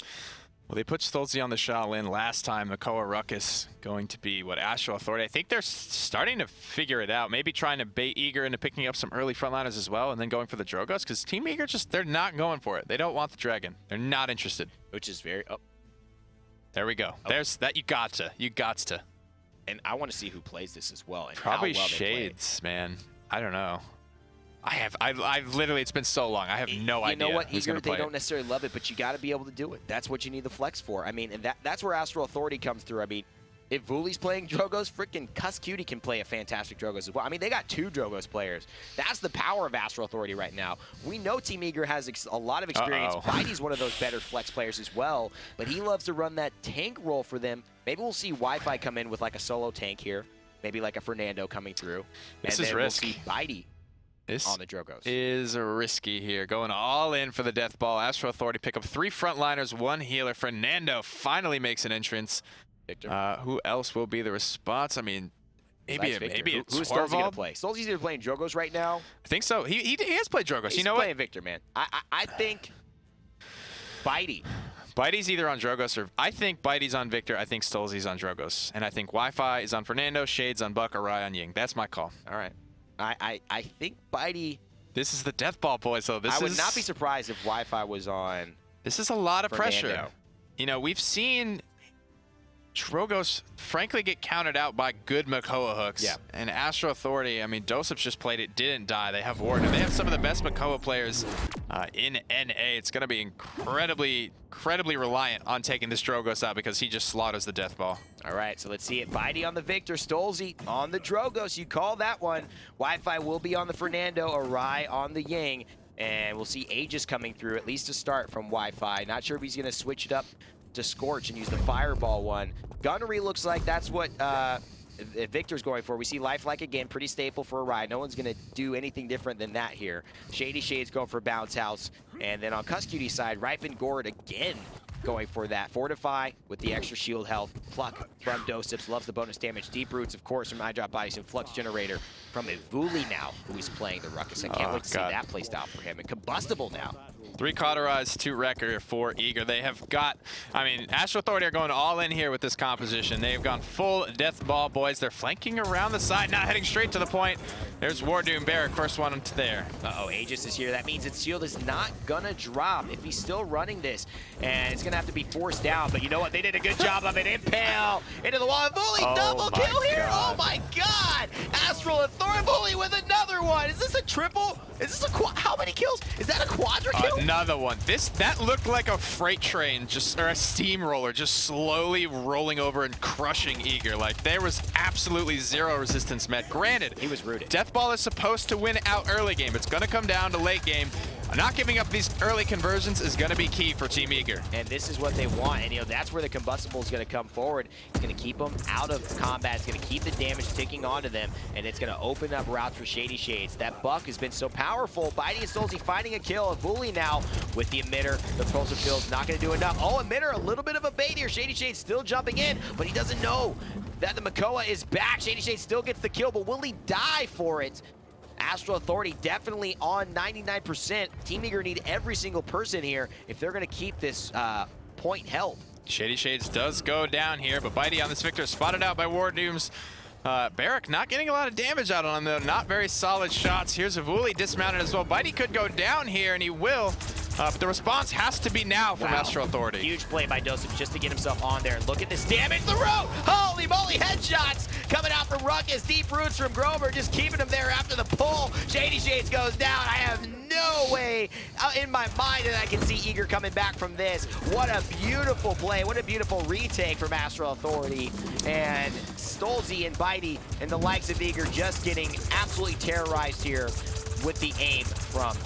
Speaker 2: Well, they put stolzey on the Shaolin last time. Makoa Ruckus going to be Astral Authority. I think they're starting to figure it out. Maybe trying to bait Eager into picking up some early frontliners as well, and then going for the Drogoz, because Team Eager they're not going for it. They don't want the Dragon. They're not interested.
Speaker 1: Which is very... Oh.
Speaker 2: There we go. Oh. There's that. You got to.
Speaker 1: And I want to see who plays this as well. And
Speaker 2: probably
Speaker 1: how well
Speaker 2: Shades, man. I don't know. I've literally, it's been so long. I have no idea.
Speaker 1: You know what,
Speaker 2: who's
Speaker 1: Eager,
Speaker 2: gonna play
Speaker 1: they don't necessarily love it, but you got to be able to do it. That's what you need the flex for. I mean, and that's where Astral Authority comes through. I mean, if Evulli's playing Drogos, freaking Kusqt can play a fantastic Drogos as well. I mean, they got 2 Drogos players. That's the power of Astral Authority right now. We know Team Eager has a lot of experience. Bitey's one of those better flex players as well, but he loves to run that tank role for them. Maybe we'll see Wi-Fi come in with like a solo tank here. Maybe like a Fernando coming through.
Speaker 2: This
Speaker 1: and
Speaker 2: is
Speaker 1: then
Speaker 2: risk.
Speaker 1: We'll see Bitey
Speaker 2: This
Speaker 1: on the Drogos.
Speaker 2: is risky here. Going all in for the death ball. Astral Authority pick up 3 frontliners, 1 healer. Fernando finally makes an entrance.
Speaker 1: Victor.
Speaker 2: Who else will be the response? I mean, maybe
Speaker 1: Who's stolzey gonna play? Stolzey's either playing Drogos right now.
Speaker 2: I think so. He has played Drogos.
Speaker 1: He's
Speaker 2: you know
Speaker 1: playing
Speaker 2: what?
Speaker 1: Victor, man. I think Bitey.
Speaker 2: Bitey's either on Drogos or I think Bitey's on Victor. I think stolzey's on Drogos, and I think Wi-Fi is on Fernando, Shades on Buck, Awry on Ying. That's my call.
Speaker 1: All right. I think Bitey.
Speaker 2: This is the death ball, boys. So I
Speaker 1: would not be surprised if Wi-Fi was on.
Speaker 2: This is a lot of
Speaker 1: Fernando.
Speaker 2: pressure. You know, we've seen Drogos, frankly, get counted out by good Makoa hooks.
Speaker 1: Yeah.
Speaker 2: And Astral Authority, I mean, doesupz just played it, didn't die. They have WarDoom. They have some of the best Makoa players in NA. It's going to be incredibly reliant on taking this Drogos out because he just slaughters the death ball.
Speaker 1: All right, so let's see it. Bitey on the Victor, stolzey on the Drogos. You call that one. Wi-Fi will be on the Fernando, Awry on the Ying. And we'll see Aegis coming through, at least to start from Wi-Fi. Not sure if he's going to switch it up to Scorch and use the Fireball one. Gunnery looks like that's what Victor's going for. We see Lifelike again, pretty staple for Awry. No one's going to do anything different than that here. ShadeeyShades going for Bounce House. And then on Kusqt's side, Ripen Gourd again going for that. Fortify with the extra shield health. Pluck from doesupz, loves the bonus damage. Deep Roots, of course, from iDropBodies, and Flux Generator from Evulli now, who is playing the Ruckus. I can't wait to see that playstyle for him. And Combustible now.
Speaker 2: 3 cauterized, 2 wrecker for Eager. They have got, I mean, Astral Authority are going all in here with this composition. They've gone full death ball, boys. They're flanking around the side, not heading straight to the point. There's WarDoom, Barrack, first one to there.
Speaker 1: Uh-oh, Aegis is here. That means its shield is not gonna drop if he's still running this. And it's gonna have to be forced down, but you know what? They did a good job of it. Impale into the wall. Evulli, double kill here! Oh my god! Astral Authority with another one! Is this a triple? Is this a how many kills? Is that a quadra kill?
Speaker 2: Another one. That looked like a freight train, or a steamroller, just slowly rolling over and crushing Eager. Like, there was absolutely zero resistance met. Granted,
Speaker 1: he was rooted.
Speaker 2: Death Ball is supposed to win out early game. It's going to come down to late game. Not giving up these early conversions is going to be key for Team Eager.
Speaker 1: And this is what they want. And, you know, that's where the Combustible is going to come forward. It's going to keep them out of combat. It's going to keep the damage ticking onto them. And it's going to open up routes for ShadeeyShades. That Buck has been so powerful. Bitey and stolzey finding a kill. Evulli now with the emitter. The explosive field's not going to do enough. Oh, emitter, a little bit of a bait here. ShadeeyShades still jumping in, but he doesn't know that the Makoa is back. ShadeeyShades still gets the kill, but will he die for it? Astral Authority definitely on 99%. Team Eager need every single person here if they're going to keep this point held.
Speaker 2: ShadeeyShades does go down here, but Bitey on this Victor spotted out by WarDoom's. Barrack not getting a lot of damage out on him, though. Not very solid shots. Here's Evulli dismounted as well. Bitey could go down here, and he will. But the response has to be now from Astral Authority.
Speaker 1: Huge play by doesupz just to get himself on there. Look at this damage. The road! Holy moly, headshots coming out from Ruckus. Deep Roots from Grover just keeping him there after the pull. ShadeeyShades goes down. I have no way in my mind that I can see Eager coming back from this. What a beautiful play. What a beautiful retake from Astral Authority. And stolzey and Bitey and the likes of Eager just getting absolutely terrorized here with the aim from.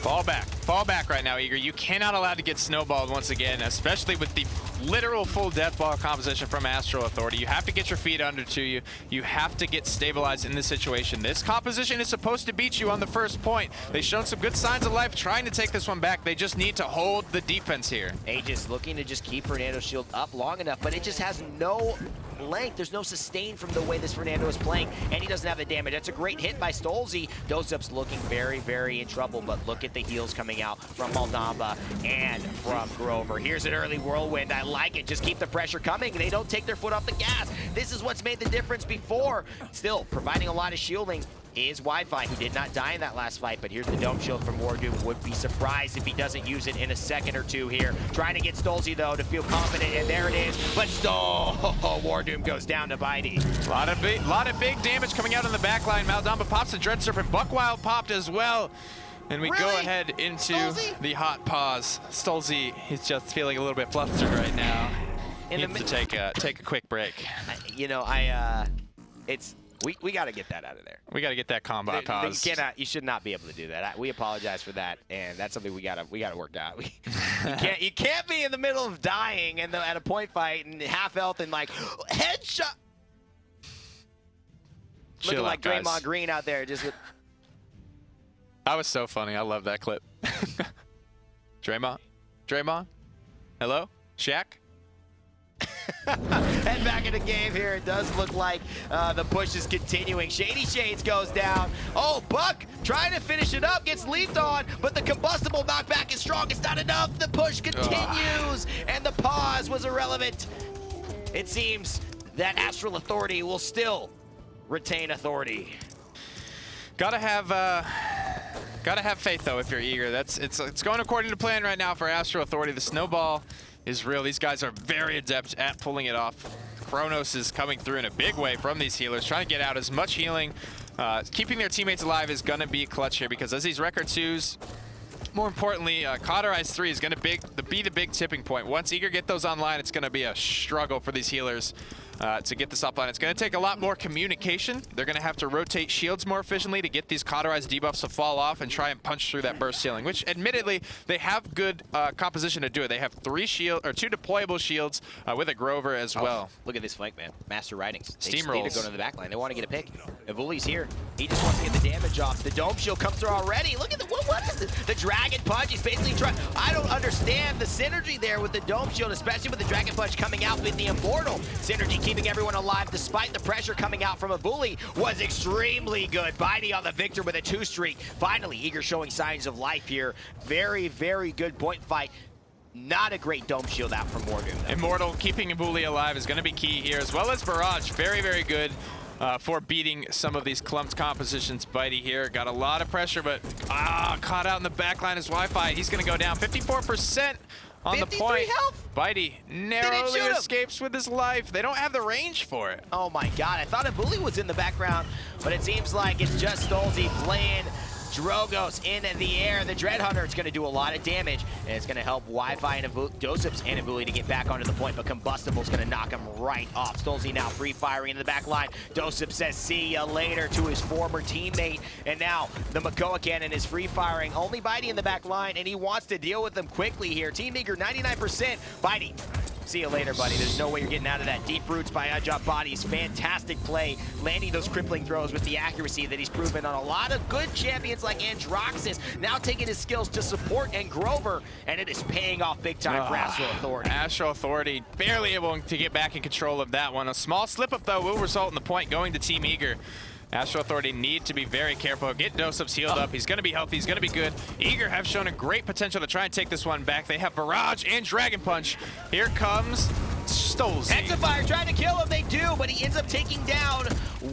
Speaker 2: Fall back right now, Eager. You cannot allow to get snowballed once again, especially with the literal full death ball composition from Astral Authority. You have to get your feet under to you. You have to get stabilized in this situation. This composition is supposed to beat you on the first point. They've shown some good signs of life trying to take this one back. They just need to hold the defense here.
Speaker 1: Aegis looking to just keep Fernando's shield up long enough, but it just has no length. There's no sustain from the way this Fernando is playing, and he doesn't have the damage. That's a great hit by stolzey. doesupz looking very, very in trouble, but look at the heals coming out from Maldamba and from Grover. Here's an early whirlwind. I like it. Just keep the pressure coming. They don't take their foot off the gas. This is what's made the difference before. Still providing a lot of shielding. is Wi-Fi. He did not die in that last fight, but here's the dome shield from WarDoom. Would be surprised if he doesn't use it in a second or two here. Trying to get stolzey though to feel confident, and there it is. But WarDoom goes down to Bitey.
Speaker 2: A lot of big damage coming out in the back line. Maldamba pops the Dread Serpent. Buckwild popped as well. And we go ahead into the hot pause. stolzey, he's just feeling a little bit flustered right now. Needs to take a quick break.
Speaker 1: You know, we got to get that out of there.
Speaker 2: We got to get that combat paused.
Speaker 1: You should not be able to do that. We apologize for that, and that's something we gotta work out. You can't be in the middle of dying and at a point fight and half health and like headshot. Looking like Draymond Green out there just with.
Speaker 2: That was so funny. I love that clip. Draymond? Hello? Shaq?
Speaker 1: Head back in the game here. It does look like the push is continuing. ShadeeyShades goes down. Oh, Buck trying to finish it up, gets leaped on, but the combustible knockback is strong. It's not enough. The push continues, and the pause was irrelevant. It seems that Astral Authority will still retain authority.
Speaker 2: Gotta have faith though if you're eager. It's going according to plan right now for Astral Authority. The snowball is real. These guys are very adept at pulling it off. Kronos is coming through in a big way from these healers, trying to get out as much healing. Keeping their teammates alive is gonna be clutch here because as these record 2s, more importantly, Cauterize 3 is gonna be the big tipping point. Once Eager get those online, it's gonna be a struggle for these healers to get this offline. It's going to take a lot more communication. They're going to have to rotate shields more efficiently to get these cauterized debuffs to fall off and try and punch through that burst ceiling, which admittedly they have good composition to do it. They have 2 deployable shields with a Grover as well.
Speaker 1: Look at this flank, man. Master Writings. They
Speaker 2: Steamrolls.
Speaker 1: need to go to the back line. They want to get a pick. Evulli's here. He just wants to get the damage off. The dome shield comes through already. Look at what is this? The Dragon Punch. He's basically trying. I don't understand the synergy there with the dome shield, especially with the Dragon Punch coming out with the Immortal. Synergy keeping everyone alive despite the pressure coming out from Evulli was extremely good. Bitey on the victor with a 2 streak. Finally, Eager showing signs of life here. Very, very good point fight. Not a great dome shield out from WarDoom.
Speaker 2: Immortal keeping Evulli alive is going to be key here, as well as Barrage. Very, very good for beating some of these clumped compositions. Bitey here got a lot of pressure, but caught out in the backline is Wi-Fi. He's going to go down 54%. On the point,
Speaker 1: health.
Speaker 2: Bitey narrowly escapes with his life. They don't have the range for it.
Speaker 1: Oh my god, I thought Evulli was in the background, but it seems like it's just stolzey playing Drogos in the air. The Dread Hunter is going to do a lot of damage, and it's going to help Wi-Fi and doesupz and Evulli to get back onto the point, but Combustible is going to knock him right off. stolzey now free firing in the back line. doesupz says see ya later to his former teammate, and now the Makoa cannon is free firing. Only Bitey in the back line, and he wants to deal with them quickly here. Team Eager 99%. Bitey, see you later, buddy. There's no way you're getting out of that. Deep Roots by iDropBodies. Fantastic play. Landing those crippling throws with the accuracy that he's proven on a lot of good champions like Androxus. Now taking his skills to support and Grover, and it is paying off big time for Astral Authority.
Speaker 2: Astral Authority barely able to get back in control of that one. A small slip-up, though, will result in the point going to Team Eager. Astral Authority need to be very careful. Get doesupz healed up. He's going to be healthy. He's going to be good. Eager have shown a great potential to try and take this one back. They have Barrage and Dragon Punch. Here comes stolzey.
Speaker 1: Hexafire trying to kill him. They do, but he ends up taking down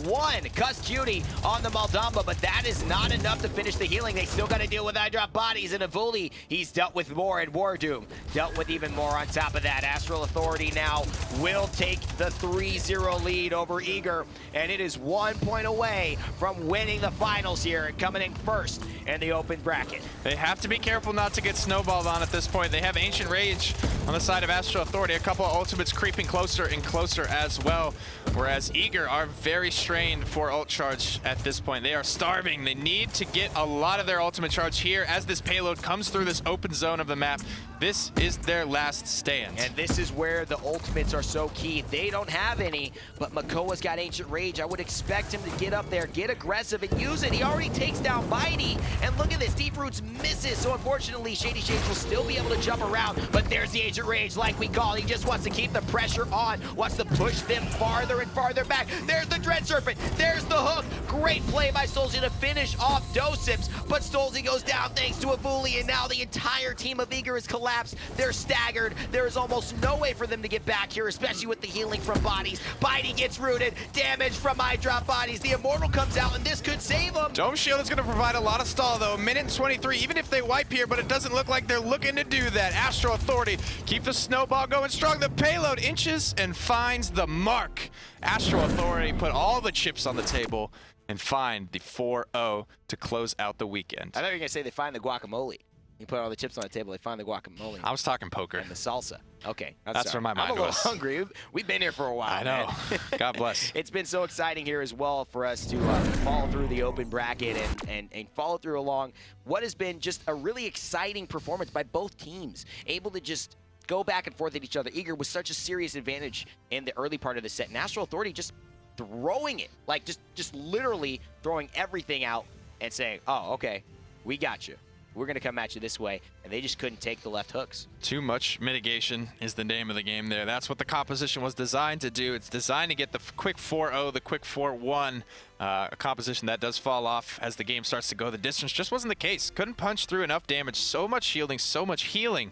Speaker 1: one. Kusqt on the Maldamba, but that is not enough to finish the healing. They still got to deal with iDropBodies and Evulli. He's dealt with more, and WarDoom dealt with even more on top of that. Astral Authority now will take the 3-0 lead over Eager, and it is 1 point away from winning the finals here and coming in first in the open bracket.
Speaker 2: They have to be careful not to get snowballed on at this point. They have Ancient Rage on the side of Astral Authority. A couple of ultimates creeping closer and closer as well, whereas Eager are very strained for ult charge at this point. They are starving. They need to get a lot of their ultimate charge here as this payload comes through this open zone of the map. This is their last stand.
Speaker 1: And this is where the ultimates are so key. They don't have any, but Makoa's got Ancient Rage. I would expect him to get up there, get aggressive, and use it. He already takes down Bitey, and look at this. Deep Roots misses, so unfortunately, ShadeeyShades will still be able to jump around, but there's the Ancient Rage, like we call. He just wants to keep the pressure on, wants to push them farther and farther back. There's the Dread Serpent. There's the hook. Great play by stolzey to finish off doesupz, but stolzey goes down thanks to Evulli, and now the entire team of Eager is collapsing. collapsed. They're staggered. There is almost no way for them to get back here, especially with the healing from bodies. Bitey gets rooted. Damage from iDropBodies. The Immortal comes out, and this could save him.
Speaker 2: Dome Shield is going to provide a lot of stall, though. 1:23, even if they wipe here, but it doesn't look like they're looking to do that. Astral Authority keep the snowball going strong. The payload inches and finds the mark. Astral Authority put all the chips on the table and find the 4-0 to close out the weekend.
Speaker 1: I thought you were going to say they find the guacamole. You put all the chips on the table, they find the guacamole.
Speaker 2: I was talking poker.
Speaker 1: And the salsa. Okay.
Speaker 2: That's where my mind was.
Speaker 1: I'm a little hungry. We've been here for a while.
Speaker 2: I know. God bless.
Speaker 1: It's been so exciting here as well for us to follow through the open bracket and follow through along what has been just a really exciting performance by both teams. Able to just go back and forth at each other. Eager with such a serious advantage in the early part of the set. And Astral Authority just throwing it. Like just literally throwing everything out and saying, oh, okay, we got you. We're going to come at you this way, and they just couldn't take the left hooks.
Speaker 2: Too much mitigation is the name of the game there. That's what the composition was designed to do. It's designed to get the quick 4-0, the quick 4-1. A composition that does fall off as the game starts to go the distance. Just wasn't the case. Couldn't punch through enough damage. So much shielding, so much healing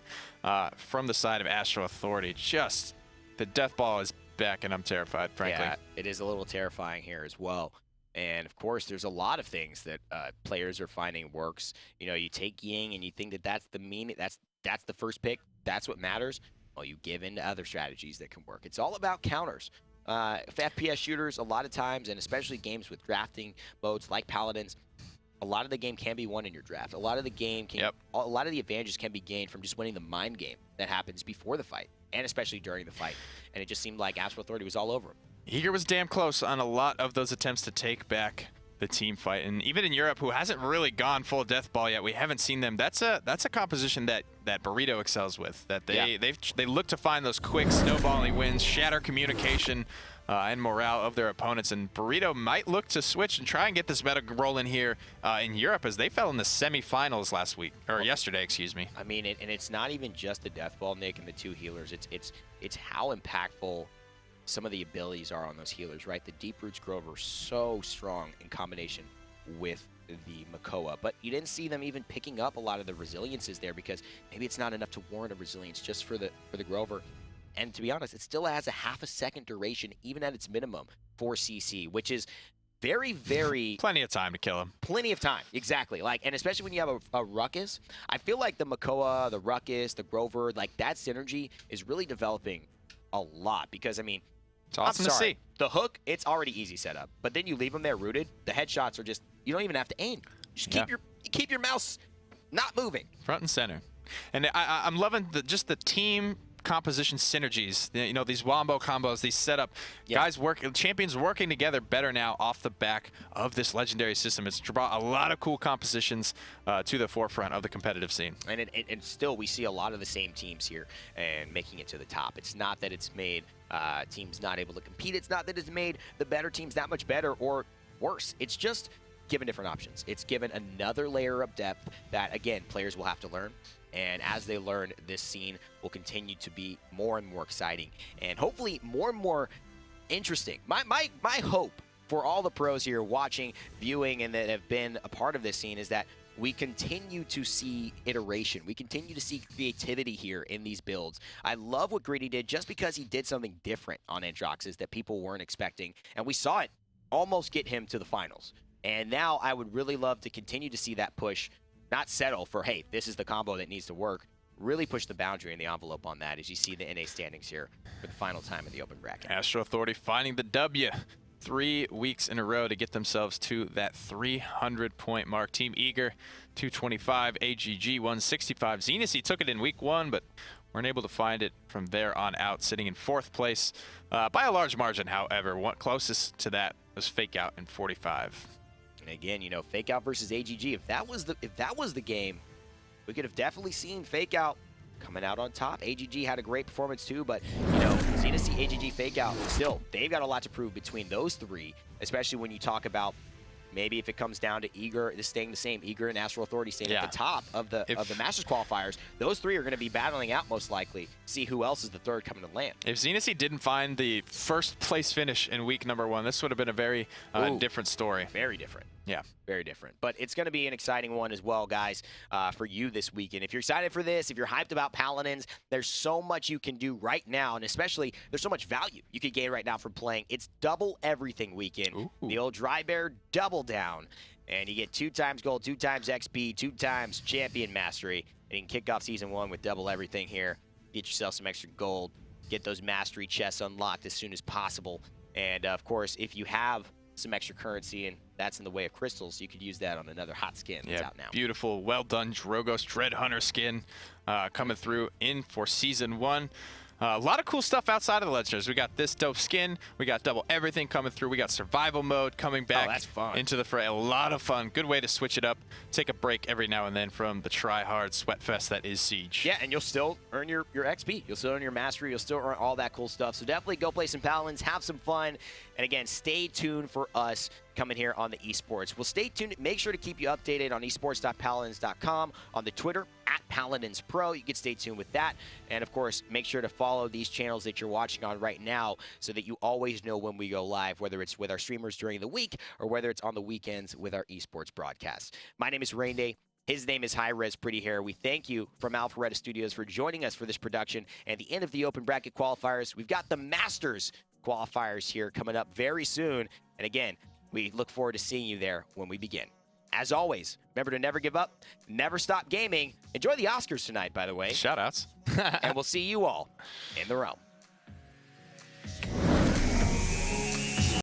Speaker 2: from the side of Astral Authority. Just the death ball is back, and I'm terrified, frankly.
Speaker 1: Yeah, it is a little terrifying here as well. And of course, there's a lot of things that players are finding works. You know, you take Ying and you think that that's the first pick. That's what matters. Well, you give into other strategies that can work. It's all about counters. FPS shooters, a lot of times, and especially games with drafting modes like Paladins, a lot of the game can be won in your draft. A lot of the game can, a lot of the advantages can be gained from just winning the mind game that happens before the fight, and especially during the fight. And it just seemed like Astral Authority was all over him.
Speaker 2: Eager was damn close on a lot of those attempts to take back the team fight, and even in Europe, who hasn't really gone full death ball yet, we haven't seen them. That's a composition that Burrito excels with. That they look to find those quick snowballing wins, shatter communication and morale of their opponents. And Burrito might look to switch and try and get this meta rolling here in Europe, as they fell in the semifinals last week or yesterday, excuse me.
Speaker 1: I mean, and it's not even just the death ball, Nick, and the two healers. It's how impactful some of the abilities are on those healers, right? The Deep Roots Grove are so strong in combination with the Makoa, but you didn't see them even picking up a lot of the resiliences there, because maybe it's not enough to warrant a resilience just for the Grover. And to be honest, it still has a half a second duration, even at its minimum, for CC, which is very, very...
Speaker 2: Plenty of time to kill him.
Speaker 1: Plenty of time, exactly. Like, and especially when you have a Ruckus, I feel like the Makoa, the Ruckus, the Grover, like that synergy is really developing a lot, because, I mean,
Speaker 2: it's awesome to see.
Speaker 1: The hook, it's already easy setup, but then you leave them there rooted. The headshots are just, you don't even have to aim. Just keep your mouse not moving.
Speaker 2: Front and center. And I'm loving just the team composition synergies. You know, these wombo combos, these setup guys champions working together better now off the back of this legendary system. It's brought a lot of cool compositions to the forefront of the competitive scene.
Speaker 1: And still, we see a lot of the same teams here and making it to the top. It's not that it's made teams not able to compete. It's not that it's made the better teams that much better or worse. It's just given different options. It's given another layer of depth that, again, players will have to learn. And as they learn, this scene will continue to be more and more exciting and hopefully more and more interesting. My hope for all the pros here watching, viewing, and that have been a part of this scene is that we continue to see iteration. We continue to see creativity here in these builds. I love what Gritty did just because he did something different on Androx's that people weren't expecting. And we saw it almost get him to the finals. And now I would really love to continue to see that push. Not settle for, hey, this is the combo that needs to work. Really push the boundary and the envelope on that as you see the NA standings here for the final time in the open bracket.
Speaker 2: Astral Authority finding the W 3 weeks in a row to get themselves to that 300-point mark. Team Eager, 225, AGG, 165. XENESY took it in week 1, but weren't able to find it from there on out, sitting in 4th place by a large margin, however. Closest to that was Fake Out in 45.
Speaker 1: And again, you know, Fake Out versus AGG. If that was the game, we could have definitely seen Fake Out coming out on top. AGG had a great performance too, but you know, XENESY, AGG, Fake Out, still they've got a lot to prove between those three. Especially when you talk about maybe if it comes down to Eager staying the same, Eager and Astral Authority staying at the top of the Masters qualifiers. Those three are going to be battling out most likely. See who else is the third coming to land.
Speaker 2: If XENESY didn't find the 1st place finish in week number 1, this would have been a very different story.
Speaker 1: Very different.
Speaker 2: Yeah.
Speaker 1: Very different. But it's going to be an exciting one as well, guys, for you this weekend. If you're excited for this, if you're hyped about Paladins, there's so much you can do right now, and especially there's so much value you could gain right now from playing. It's double everything weekend.
Speaker 2: Ooh.
Speaker 1: The old Dry Bear double down, and you get 2 times gold, 2 times XP, 2 times champion mastery, and you can kick off season 1 with double everything here. Get yourself some extra gold, get those mastery chests unlocked as soon as possible, and of course, if you have some extra currency, and that's in the way of crystals, you could use that on another hot skin that's out now. Beautiful,
Speaker 2: well done Drogos Dread Hunter skin coming through in for season 1. A lot of cool stuff outside of the Legendaries. We got this dope skin. We got double everything coming through. We got survival mode coming back
Speaker 1: that's fun.
Speaker 2: into the fray. A lot of fun. Good way to switch it up. Take a break every now and then from the try-hard sweat fest that is Siege.
Speaker 1: Yeah, and you'll still earn your XP. You'll still earn your mastery. You'll still earn all that cool stuff. So definitely go play some Paladins. Have some fun. And again, stay tuned for us coming here on the esports. Well, stay tuned. Make sure to keep you updated on esports.paladins.com, on the Twitter @PaladinsPro. You can stay tuned with that. And of course, make sure to follow these channels that you're watching on right now so that you always know when we go live, whether it's with our streamers during the week or whether it's on the weekends with our esports broadcasts. My name is Rainday. His name is Hi-Rez Pretty Hair. We thank you from Alpharetta Studios for joining us for this production and the end of the open bracket qualifiers. We've got the Masters qualifiers here coming up very soon. And again, we look forward to seeing you there when we begin. As always, remember to never give up, never stop gaming. Enjoy the Oscars tonight, by the way.
Speaker 2: Shout outs.
Speaker 1: And we'll see you all in the realm.